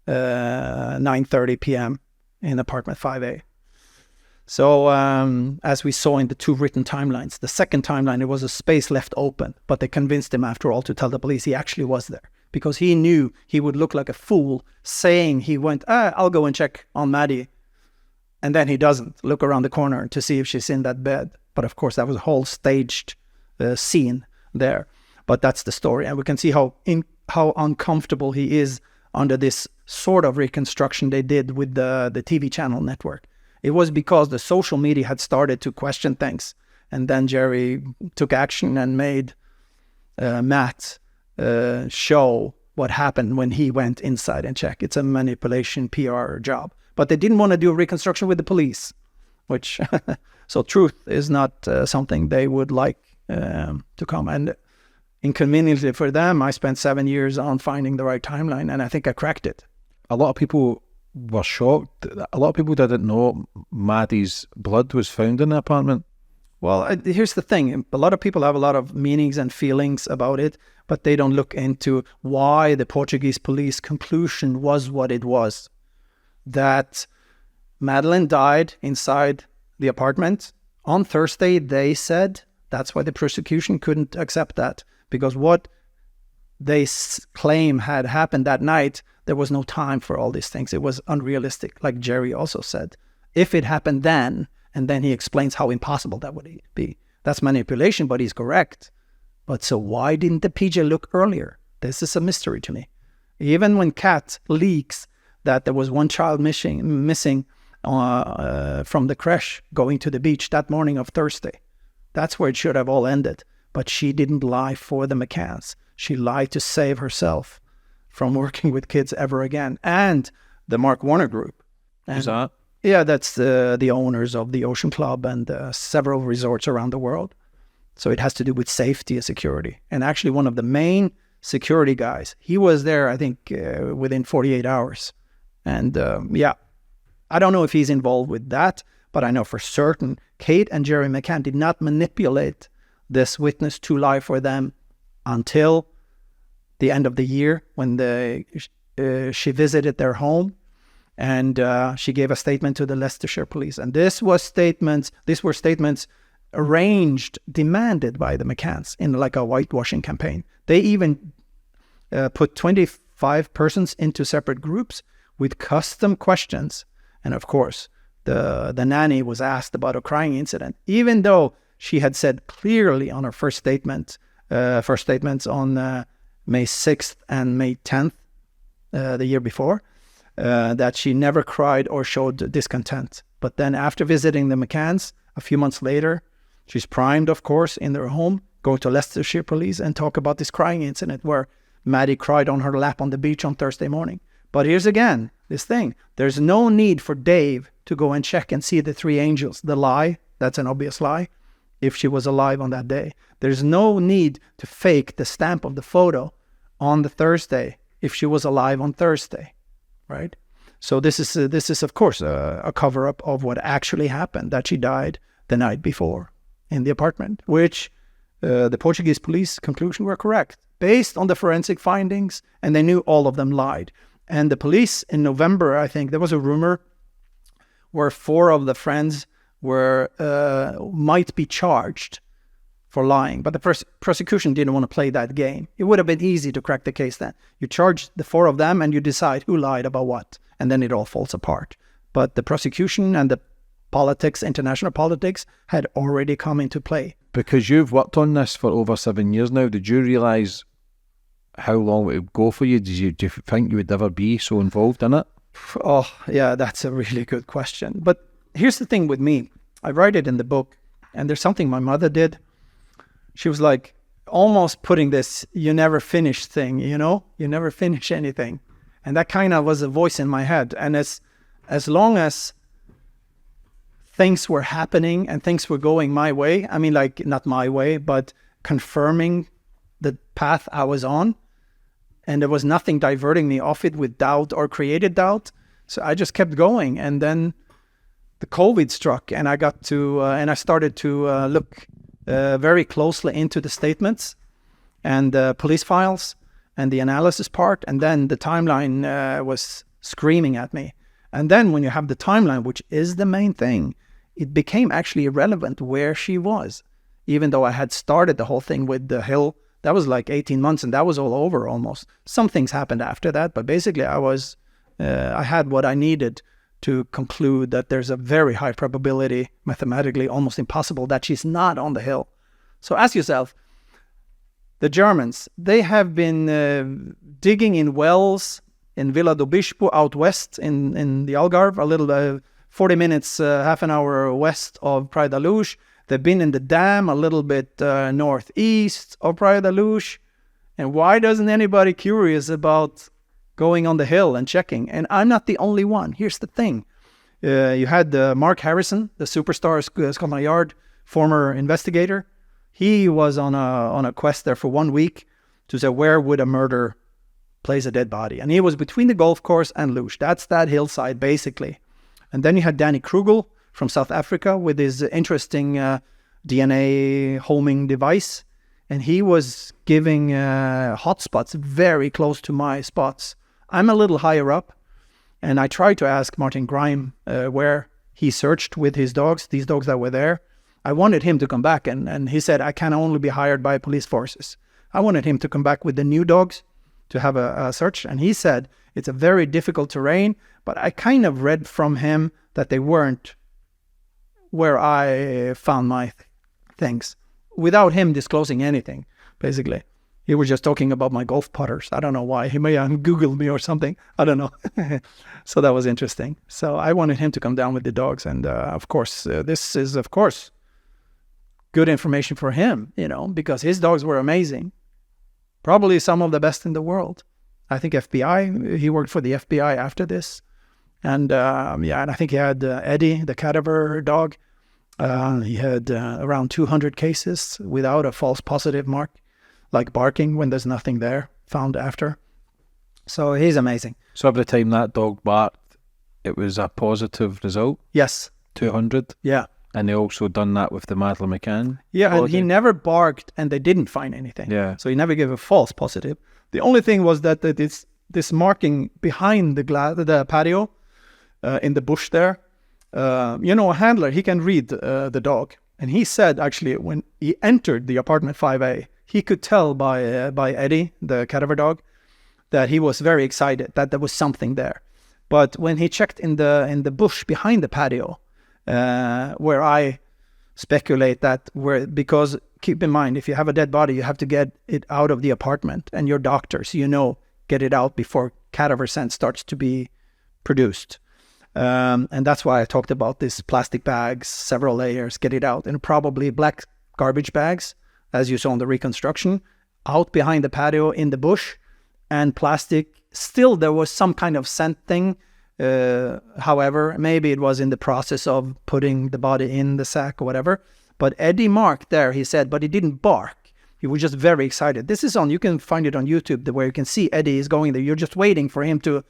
9:30 p.m. in apartment 5A. So as we saw in the two written timelines, the second timeline, there was a space left open, but they convinced him after all to tell the police he actually was there because he knew he would look like a fool saying he went, I'll go and check on Maddie. And then he doesn't look around the corner to see if she's in that bed. But of course, that was a whole staged scene there. But that's the story. And we can see how uncomfortable he is under this sort of reconstruction they did with the TV channel network. It was because the social media had started to question things. And then Jerry took action and made Matt show what happened when he went inside and checked. It's a manipulation PR job. But they didn't want to do a reconstruction with the police, which, so truth is not something they would like to come. And inconveniently for them, I spent 7 years on finding the right timeline, and I think I cracked it. A lot of people were shocked. A lot of people didn't know Maddie's blood was found in the apartment. Well, here's the thing. A lot of people have a lot of meanings and feelings about it, but they don't look into why the Portuguese police conclusion was what it was. That Madeleine died inside the apartment. On Thursday, they said that's why the prosecution couldn't accept that, because what they claim had happened that night, there was no time for all these things. It was unrealistic, like Jerry also said. if it happened then, and then he explains how impossible that would be. That's manipulation, but he's correct. But so why didn't the PJ look earlier? This is a mystery to me. Even when Kat leaks that there was one child missing from the creche going to the beach that morning of Thursday, that's where it should have all ended. But she didn't lie for the McCanns. She lied to save herself from working with kids ever again. And the Mark Warner Group. Who's that? Yeah, that's the owners of the Ocean Club and several resorts around the world. So it has to do with safety and security. And actually one of the main security guys, he was there, I think, within 48 hours. And I don't know if he's involved with that, but I know for certain Kate and Jerry McCann did not manipulate this witness to lie for them until the end of the year when she visited their home. And she gave a statement to the Leicestershire police. And these were statements arranged, demanded by the McCanns in like a whitewashing campaign. They even put 25 persons into separate groups with custom questions. And of course, the nanny was asked about a crying incident, even though she had said clearly on her first statements on May 6th and May 10th, the year before, that she never cried or showed discontent. But then after visiting the McCanns a few months later, she's primed, of course, in their home, go to Leicestershire police and talk about this crying incident where Maddie cried on her lap on the beach on Thursday morning. But here's again, this thing. There's no need for Dave to go and check and see the three angels. The lie, that's an obvious lie, if she was alive on that day. There's no need to fake the stamp of the photo on the Thursday if she was alive on Thursday, right? So this is of course a cover-up of what actually happened, that she died the night before in the apartment, which the Portuguese police conclusion were correct based on the forensic findings, and they knew all of them lied. And the police in November, I think, there was a rumor where 4 of the friends might be charged for lying, but the prosecution didn't want to play that game. It would have been easy to crack the case then. You charge the 4 of them and you decide who lied about what, and then it all falls apart. But the prosecution and the politics, international politics, had already come into play. Because you've worked on this for over 7 years now, did you realise how long it would go for you? Do you think you would ever be so involved in it? Oh, yeah, that's a really good question. But here's the thing with me. I write it in the book, and there's something my mother did. She was like almost putting this "you never finish" thing, you never finish anything. And that kind of was a voice in my head. And as long as things were happening and things were going my way, I mean, like not my way, but confirming the path I was on, and there was nothing diverting me off it with doubt or created doubt. So I just kept going. And then the COVID struck, and I started to look very closely into the statements and the police files and the analysis part. And then the timeline was screaming at me. And then when you have the timeline, which is the main thing, it became actually irrelevant where she was. Even though I had started the whole thing with the hill, that was like 18 months and that was all over almost. Some things happened after that, but basically I had what I needed to conclude that there's a very high probability, mathematically almost impossible, that she's not on the hill. So ask yourself, the Germans, they have been digging in wells in Vila do Bispo out west in the Algarve, a little 40 minutes, half an hour west of Praia da Luz. They've been in the dam a little bit northeast of Praia da Luz. And why doesn't anybody curious about going on the hill and checking? And I'm not the only one. Here's the thing. You had Mark Harrison, the superstar Scotland Yard former investigator. He was on a quest there for 1 week to say where would a murder place a dead body. And he was between the golf course and Luz. That's that hillside, basically. And then you had Danny Krugel from South Africa with his interesting DNA homing device. And he was giving hotspots very close to my spots. I'm a little higher up. And I tried to ask Martin Grime where he searched with his dogs, these dogs that were there. I wanted him to come back. And he said, I can only be hired by police forces. I wanted him to come back with the new dogs to have a search. And he said, It's a very difficult terrain, but I kind of read from him that they weren't where I found my things, without him disclosing anything, basically. He was just talking about my golf putters. I don't know why. He may have Googled me or something. I don't know. So that was interesting. So I wanted him to come down with the dogs. And of course, this is, of course, good information for him, because his dogs were amazing. Probably some of the best in the world. I think FBI, he worked for the FBI after this. And and I think he had Eddie, the cadaver dog. He had around 200 cases without a false positive mark, like barking when there's nothing there, found after. So he's amazing. So every time that dog barked, it was a positive result? Yes. 200? Yeah. And they also done that with the Madeleine McCann? Yeah, and he never barked and they didn't find anything. Yeah. So he never gave a false positive. The only thing was that this marking behind the patio, in the bush there, a handler, he can read the dog. And he said, actually, when he entered the apartment 5A, he could tell by Eddie, the cadaver dog, that he was very excited, that there was something there. But when he checked in the bush behind the patio, where I speculate because keep in mind, if you have a dead body, you have to get it out of the apartment, and your doctors, get it out before cadaver scent starts to be produced. And that's why I talked about these plastic bags, several layers, get it out, and probably black garbage bags, as you saw in the reconstruction, out behind the patio in the bush, and plastic. Still, there was some kind of scent thing. However, maybe it was in the process of putting the body in the sack or whatever. But Eddie marked there, he said, but he didn't bark. He was just very excited. This is you can find it on YouTube, where you can see Eddie is going there. You're just waiting for him to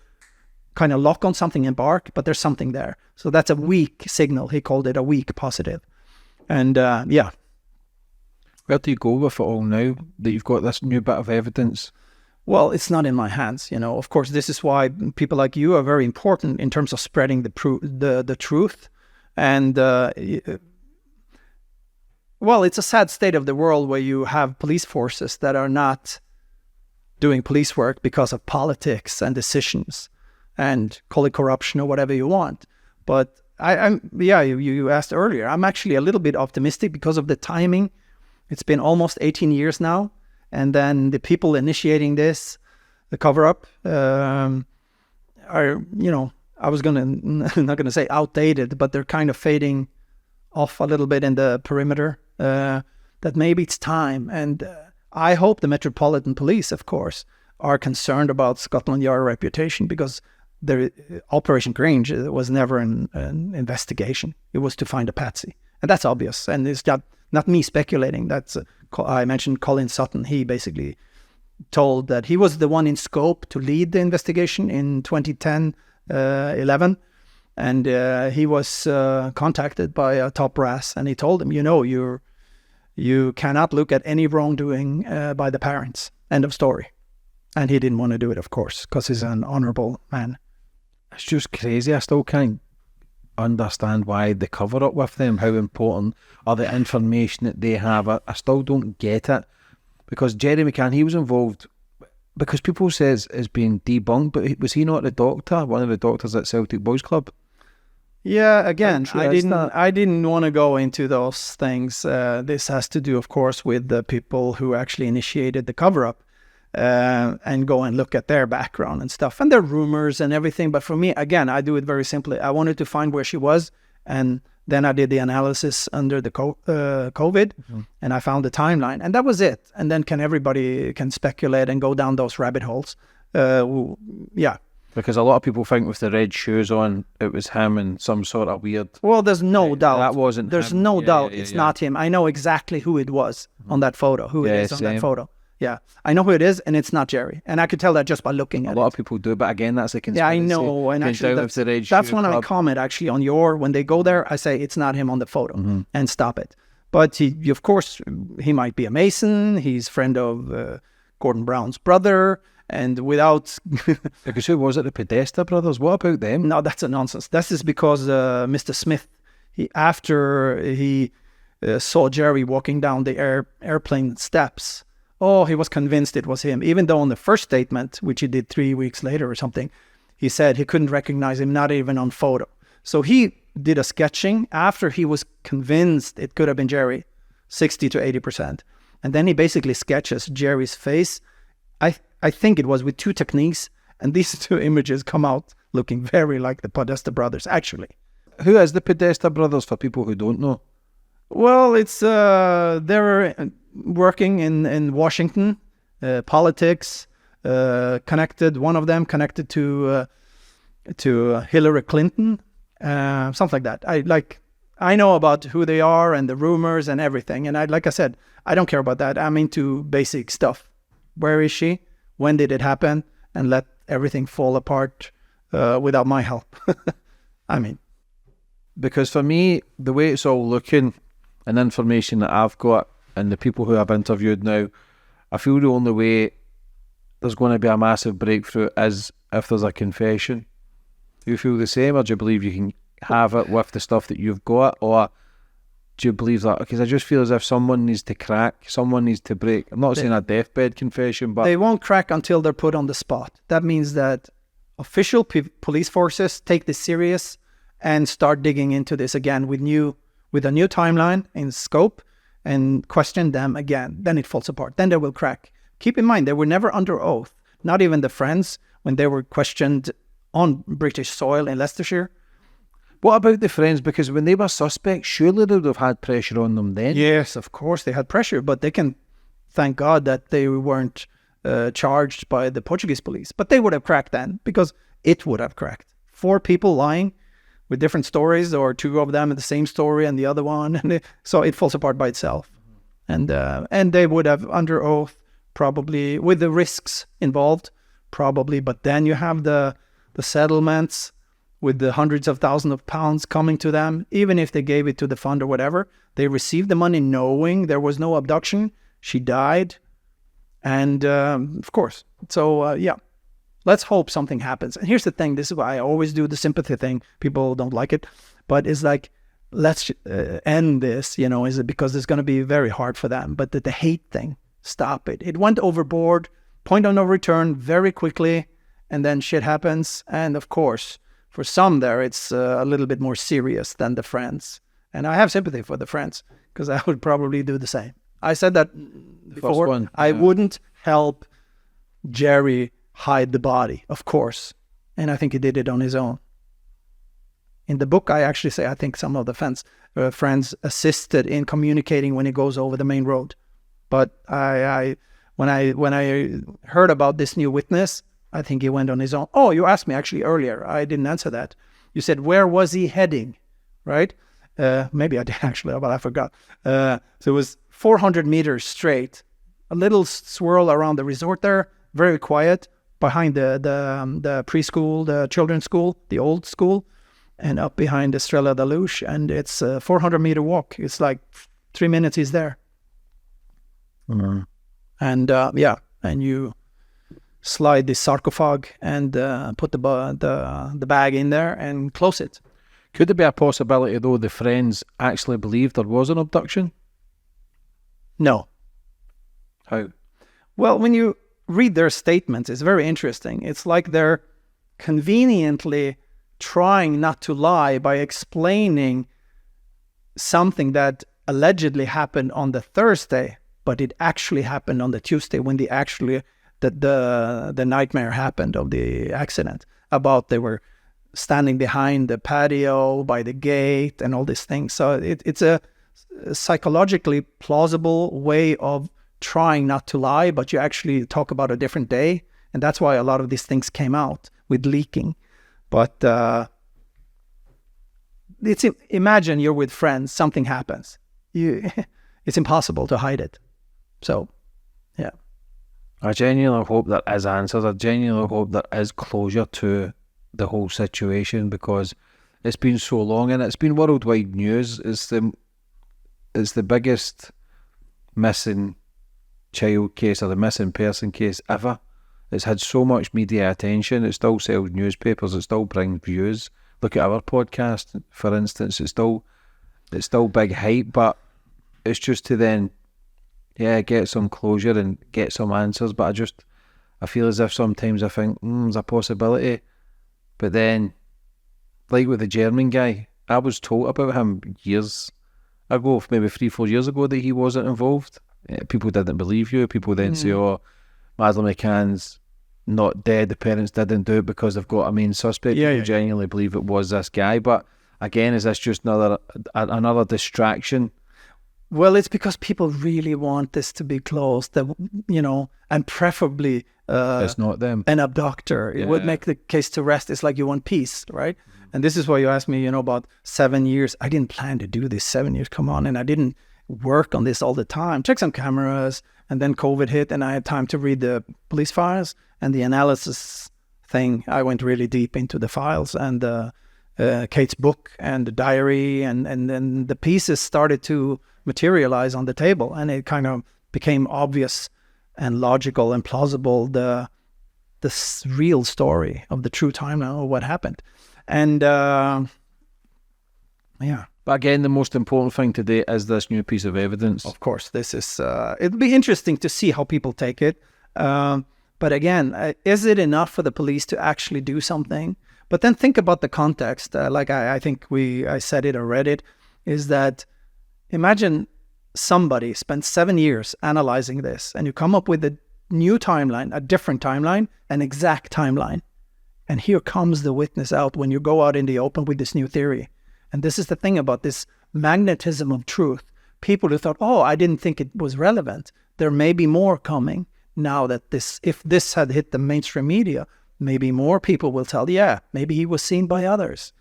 kind of lock on something and bark, but there's something there. So that's a weak signal. He called it a weak positive. And where do you go with it all now that you've got this new bit of evidence? Well, it's not in my hands, Of course, this is why people like you are very important in terms of spreading the truth. And it's a sad state of the world where you have police forces that are not doing police work because of politics and decisions, and call it corruption or whatever you want. But you asked earlier, I'm actually a little bit optimistic because of the timing. It's been almost 18 years now. And then the people initiating this, the cover-up, are, I was not going to say outdated, but they're kind of fading off a little bit in the perimeter, that maybe it's time. And I hope the Metropolitan Police, of course, are concerned about Scotland Yard reputation, because the Operation Grange was never an investigation. It was to find a patsy. And that's obvious. And it's not me speculating. That's I mentioned Colin Sutton. He basically told that he was the one in scope to lead the investigation in 2010-11. And he was contacted by a top brass, and he told him, you cannot look at any wrongdoing by the parents. End of story. And he didn't want to do it, of course, because he's an honourable man. It's just crazy. I still can't understand why they cover up with them, how important are the information that they have. I still don't get it, because Jerry McCann, he was involved, because people says it's been debunked, but was he not the doctor, one of the doctors at Celtic Boys Club? Yeah, again, I didn't want to go into those things. This has to do, of course, with the people who actually initiated the cover-up, and go and look at their background and stuff, and their rumors and everything. But for me, again, I do it very simply. I wanted to find where she was, and then I did the analysis under the COVID, and I found the timeline, and that was it. And then everybody can speculate and go down those rabbit holes. Because a lot of people think with the red shoes on, it was him and some sort of weird... Well, there's no doubt. That wasn't There's him. no doubt it's not him. I know exactly who it was on that photo, that photo. Yeah, I know who it is, and it's not Jerry. And I could tell that just by looking at it. A lot of people do, but again, that's a conspiracy. Yeah, I know. And actually, that's when I comment, actually, on when they go there, I say, it's not him on the photo, and stop it. But of course, he might be a Mason. He's friend of Gordon Brown's brother. And without... Because who was it? The Podesta brothers? What about them? No, that's a nonsense. This is because Mr. Smith, after he saw Jerry walking down the airplane steps oh, he was convinced it was him, even though in the first statement, which he did 3 weeks later or something, he said he couldn't recognize him, not even on photo. So he did a sketching after he was convinced it could have been Jerry, 60 to 80%. And then he basically sketches Jerry's face. I think it was with 2 techniques, and these 2 images come out looking very like the Podesta brothers, actually. Who is the Podesta brothers for people who don't know? Well, it's they're working in Washington, politics, connected. One of them connected to Hillary Clinton, something like that. I know about who they are and the rumors and everything. And like I said, I don't care about that. I'm into basic stuff. Where is she? When did it happen? And let everything fall apart without my help. Because for me, the way it's all looking and information that I've got and the people who I've interviewed now, I feel the only way there's going to be a massive breakthrough is if there's a confession. Do you feel the same, or do you believe you can have it with the stuff that you've got, or do you believe that? Because I just feel as if someone needs to crack, someone needs to break. I'm not saying a deathbed confession, but they won't crack until they're put on the spot. That means that official police forces take this serious and start digging into this again with a new timeline and scope and question them again. Then it falls apart. Then they will crack. Keep in mind, they were never under oath. Not even the friends when they were questioned on British soil in Leicestershire. What about the friends? Because when they were suspects, surely they would have had pressure on them then. Yes, of course they had pressure, but they can thank God that they weren't charged by the Portuguese police. But they would have cracked then, because it would have cracked. 4 people lying with different stories, or 2 of them in the same story and the other one, and so it falls apart by itself. And they would have under oath, probably with the risks involved, probably. But then you have the settlements with the hundreds of thousands of pounds coming to them, even if they gave it to the fund or whatever. They received the money knowing there was no abduction. She died. And of course. So, yeah. Let's hope something happens. And here's the thing. This is why I always do the sympathy thing. People don't like it. But it's like, let's end this, is it because it's going to be very hard for them. But the hate thing, stop it. It went overboard, point of no return very quickly. And then shit happens. And of course, for some there, it's a little bit more serious than the friends. And I have sympathy for the friends, because I would probably do the same. I said that before. I wouldn't help Jerry hide the body, of course. And I think he did it on his own. In the book, I actually say I think some of the friends assisted in communicating when he goes over the main road. But when I heard about this new witness, I think he went on his own. Oh, you asked me actually earlier. I didn't answer that. You said, where was he heading? Right? Maybe I did actually, but I forgot. So it was 400 meters straight. A little swirl around the resort there. Very quiet. Behind the preschool, the children's school, the old school. And up behind Estrella da Luz. And it's a 400-meter walk. It's like 3 minutes he's there. Mm-hmm. And and you slide the sarcophagus and put the bag in there and close it. Could there be a possibility, though, the friends actually believed there was an abduction? No. How? Well, when you read their statements, it's very interesting. It's like they're conveniently trying not to lie by explaining something that allegedly happened on the Thursday, but it actually happened on the Tuesday when the nightmare happened of the accident. About they were standing behind the patio by the gate and all these things. So it's a psychologically plausible way of trying not to lie, but you actually talk about a different day. And that's why a lot of these things came out with leaking. But imagine you're with friends, something happens. It's impossible to hide it. So, yeah. I genuinely hope there is answers. I genuinely hope there is closure to the whole situation, because it's been so long and it's been worldwide news. It's the biggest missing child case or the missing person case ever. It's had so much media attention. It still sells newspapers. It still brings views. Look at our podcast, for instance. It's still big hype, but it's just to then get some closure and get some answers. But I feel as if sometimes I think, there's a possibility. But then, like with the German guy, I was told about him years ago, maybe 3-4 years ago, that he wasn't involved. People didn't believe you. People then say, Madeleine McCann's not dead. The parents didn't do it because they've got a main suspect. People genuinely believe it was this guy. But again, is this just another distraction? Well, it's because people really want this to be closed, that, and preferably it's not them. An abductor. It would make the case to rest. It's like you want peace, right? And this is why you asked me, about 7 years. I didn't plan to do this 7 years. Come on. And I didn't work on this all the time. Check some cameras, and then COVID hit, and I had time to read the police files and the analysis thing. I went really deep into the files and Kate's book and the diary, and then the pieces started to materialize on the table, and it kind of became obvious and logical and plausible, the real story of the true timeline of what happened. And But again, the most important thing today is this new piece of evidence. Of course, this is it'll be interesting to see how people take it. But again, is it enough for the police to actually do something? But then think about the context. I think I said it or read it, is that imagine somebody spent 7 years analyzing this, and you come up with a new timeline, a different timeline, an exact timeline. And here comes the witness out when you go out in the open with this new theory. And this is the thing about this magnetism of truth. People who thought, I didn't think it was relevant. There may be more coming now that if this had hit the mainstream media, maybe more people will tell, maybe he was seen by others.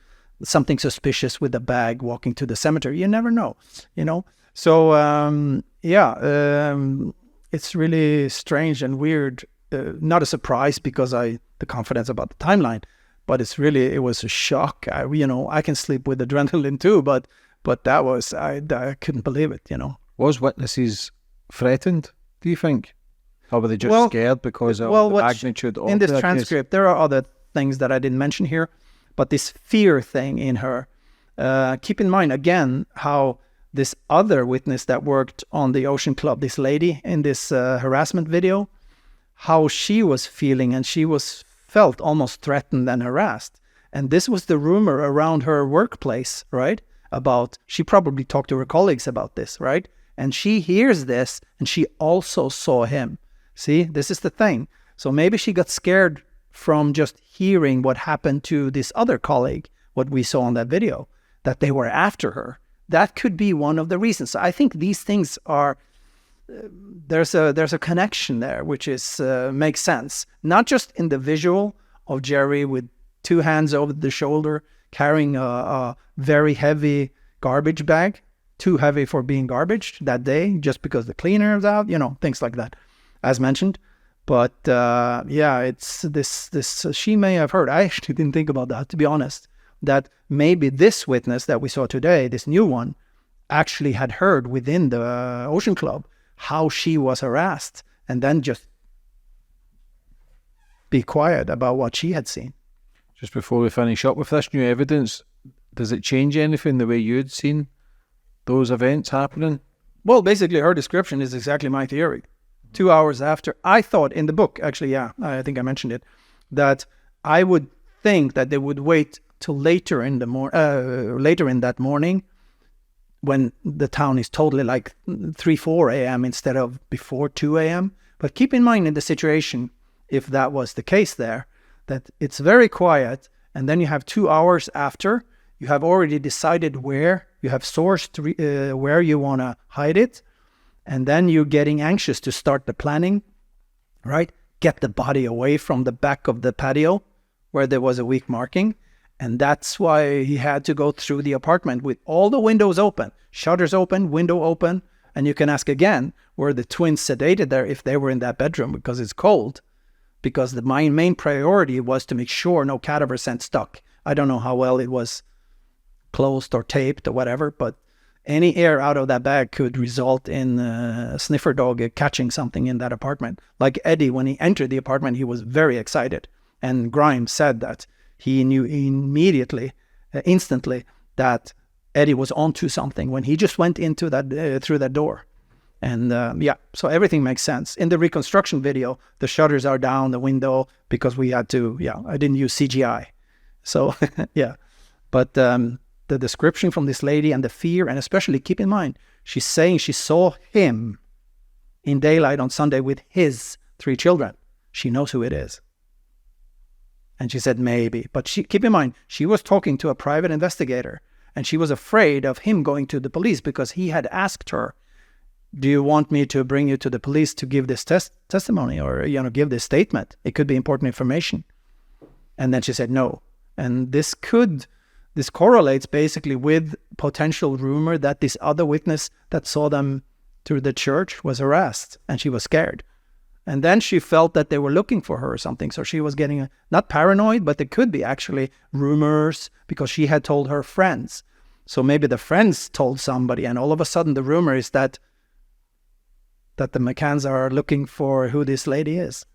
Something suspicious with a bag walking to the cemetery. You never know, So, it's really strange and weird. Not a surprise because the confidence about the timeline, but it was a shock. I can sleep with adrenaline too, but that was, I couldn't believe it, Was witnesses threatened, do you think? Or were they just scared because of the magnitude of in this the transcript, there are other things that I didn't mention here, but this fear thing in her, keep in mind again how this other witness that worked on the Ocean Club, this lady in this harassment video, how she was feeling, and she felt almost threatened and harassed. And this was the rumor around her workplace, right? She probably talked to her colleagues about this, right? And she hears this, and she also saw him. See, this is the thing. So maybe she got scared from just hearing what happened to this other colleague, what we saw on that video, that they were after her. That could be one of the reasons. I think these things are, there's a connection there, which makes sense. Not just in the visual of Jerry with 2 hands over the shoulder, carrying a very heavy garbage bag, too heavy for being garbage that day, just because the cleaner is out, things like that, as mentioned. But it's this she may have heard. I actually didn't think about that, to be honest, that maybe this witness that we saw today, this new one, actually had heard within the Ocean Club how she was harassed, and then just be quiet about what she had seen. Just before we finish up with this new evidence, does it change anything the way you'd seen those events happening? Well, basically her description is exactly my theory. 2 hours after, I thought in the book, actually, I think I mentioned it, that I would think that they would wait till later in that morning, when the town is totally like 3-4 a.m. instead of before 2 a.m. But keep in mind in the situation, if that was the case there, that it's very quiet, and then you have 2 hours after, you have already decided where, you have sourced where you want to hide it, and then you're getting anxious to start the planning, right? Get the body away from the back of the patio where there was a weak marking. And that's why he had to go through the apartment with all the windows open, shutters open, window open. And you can ask again, were the twins sedated there if they were in that bedroom because it's cold? Because the main priority was to make sure no cadaver scent stuck. I don't know how well it was closed or taped or whatever, but any air out of that bag could result in a sniffer dog catching something in that apartment. Like Eddie, when he entered the apartment, he was very excited. And Grimes said that he knew immediately, instantly, that Eddie was onto something when he just went into that through that door. And so everything makes sense. In the reconstruction video, the shutters are down, the window, because we had to, I didn't use CGI. So, But the description from this lady and the fear, and especially keep in mind, she's saying she saw him in daylight on Sunday with his 3 children. She knows who it is. And she said maybe. But keep in mind, she was talking to a private investigator, and she was afraid of him going to the police because he had asked her, do you want me to bring you to the police to give this testimony or, give this statement? It could be important information. And then she said no. And this correlates basically with potential rumor that this other witness that saw them through the church was harassed, and she was scared. And then she felt that they were looking for her or something. So she was getting, not paranoid, but there could be actually rumors because she had told her friends. So maybe the friends told somebody, and all of a sudden the rumor is that the McCanns are looking for who this lady is.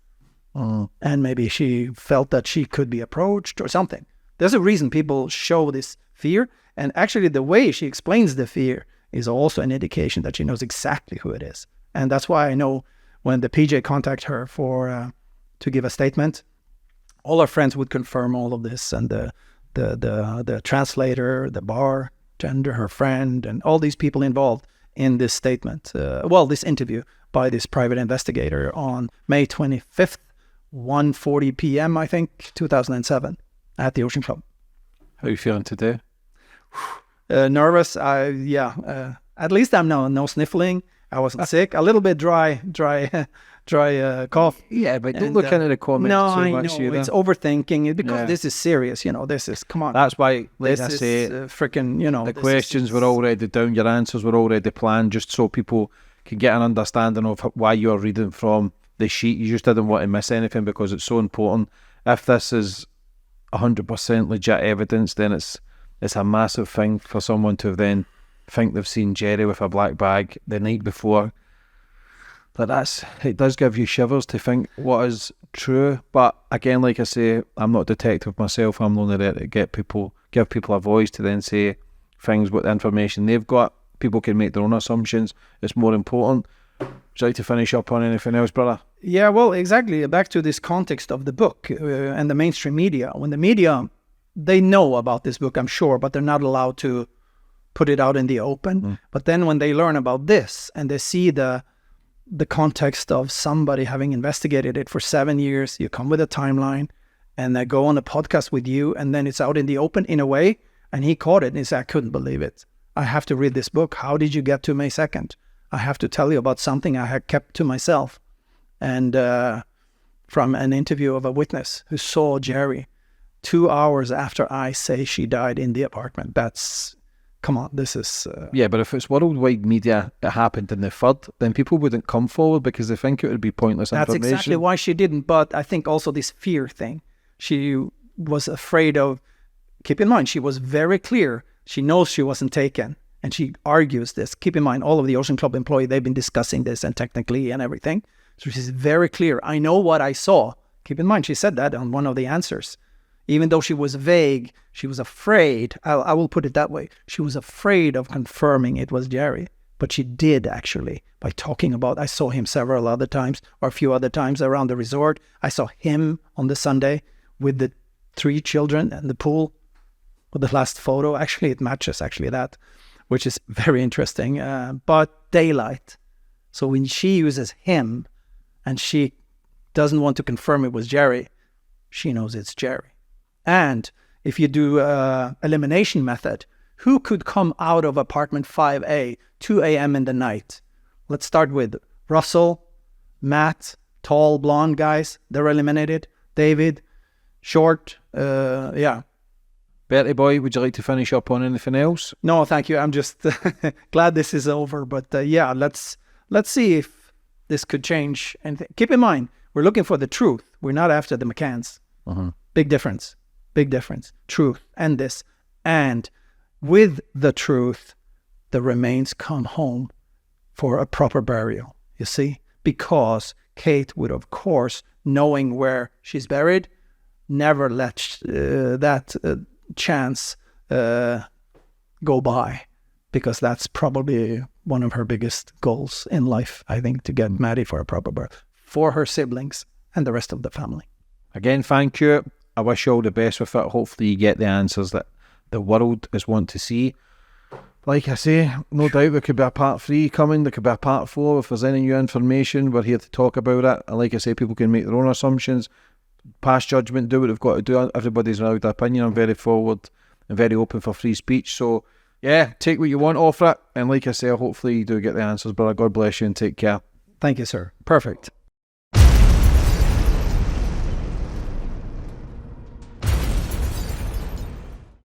And maybe she felt that she could be approached or something. There's a reason people show this fear. And actually the way she explains the fear is also an indication that she knows exactly who it is. And that's why I know when the PJ contacted her to give a statement, all her friends would confirm all of this. And the translator, the bartender, her friend, and all these people involved in this statement, this interview by this private investigator on May 25th, 1:40 p.m., I think, 2007, at the Ocean Club. How are you feeling today? Nervous. At least I'm no sniffling. I wasn't sick. A little bit dry cough. Yeah, but don't look into the comments too much. No, I know. It's overthinking because this is serious. This is, come on. That's why, like I this say, is freaking, the questions were already down, your answers were already planned, just so people can get an understanding of why you're reading from the sheet. You just didn't want to miss anything because it's so important. If this is 100% legit evidence, then it's a massive thing for someone to then think they've seen Jerry with a black bag the night before. But it does give you shivers to think what is true. But again, like I say, I'm not a detective myself. I'm only there to give people a voice to then say things with the information they've got. People can make their own assumptions. It's more important. Would you like to finish up on anything else, brother? Yeah, well, exactly. Back to this context of the book and the mainstream media. When the media, they know about this book, I'm sure, but they're not allowed to put it out in the open. But then when they learn about this and they see the context of somebody having investigated it for 7 years, you come with a timeline, and they go on a podcast with you, and then it's out in the open in a way, and he caught it, and he said, I couldn't believe it. I have to read this book. How did you get to May 2nd? I have to tell you about something I had kept to myself. And from an interview of a witness who saw Jerry 2 hours after I say she died in the apartment. Come on, this is... Yeah, but if it's worldwide media, it happened in the third, then people wouldn't come forward because they think it would be pointless information. That's exactly why she didn't, but I think also this fear thing. She was afraid of... Keep in mind, she was very clear. She knows she wasn't taken, and she argues this. Keep in mind, all of the Ocean Club employees, they've been discussing this and technically and everything. So she's very clear. I know what I saw. Keep in mind, she said that on one of the answers. Even though she was vague, she was afraid. I will put it that way. She was afraid of confirming it was Jerry. But she did actually, by talking about, I saw him several other times, or a few other times around the resort. I saw him on the Sunday with the 3 children and the pool. With the last photo, actually it matches that, which is very interesting. But daylight. So when she uses him and she doesn't want to confirm it was Jerry, she knows it's Jerry. And if you do elimination method, who could come out of apartment 5A, 2 a.m. in the night? Let's start with Russell, Matt, tall, blonde guys. They're eliminated. David, short, Bertie boy, would you like to finish up on anything else? No, thank you. I'm just glad this is over. But let's see if this could change anything. Keep in mind, we're looking for the truth. We're not after the McCanns. Big difference. Truth and this. And with the truth, the remains come home for a proper burial, you see? Because Kate would, of course, knowing where she's buried, never let that chance go by, because that's probably one of her biggest goals in life, I think, to get Maddie for a proper birth for her siblings and the rest of the family. Again, thank you. I wish you all the best with it. Hopefully you get the answers that the world is wanting to see. Like I say, no doubt there could be a part 3 coming, there could be a part 4. If there's any new information, we're here to talk about it. And like I say, people can make their own assumptions, pass judgment, do what they've got to do. Everybody's allowed their opinion. I'm very forward and very open for free speech. So yeah, take what you want off it. And like I say, hopefully you do get the answers. But God bless you and take care. Thank you, sir. Perfect.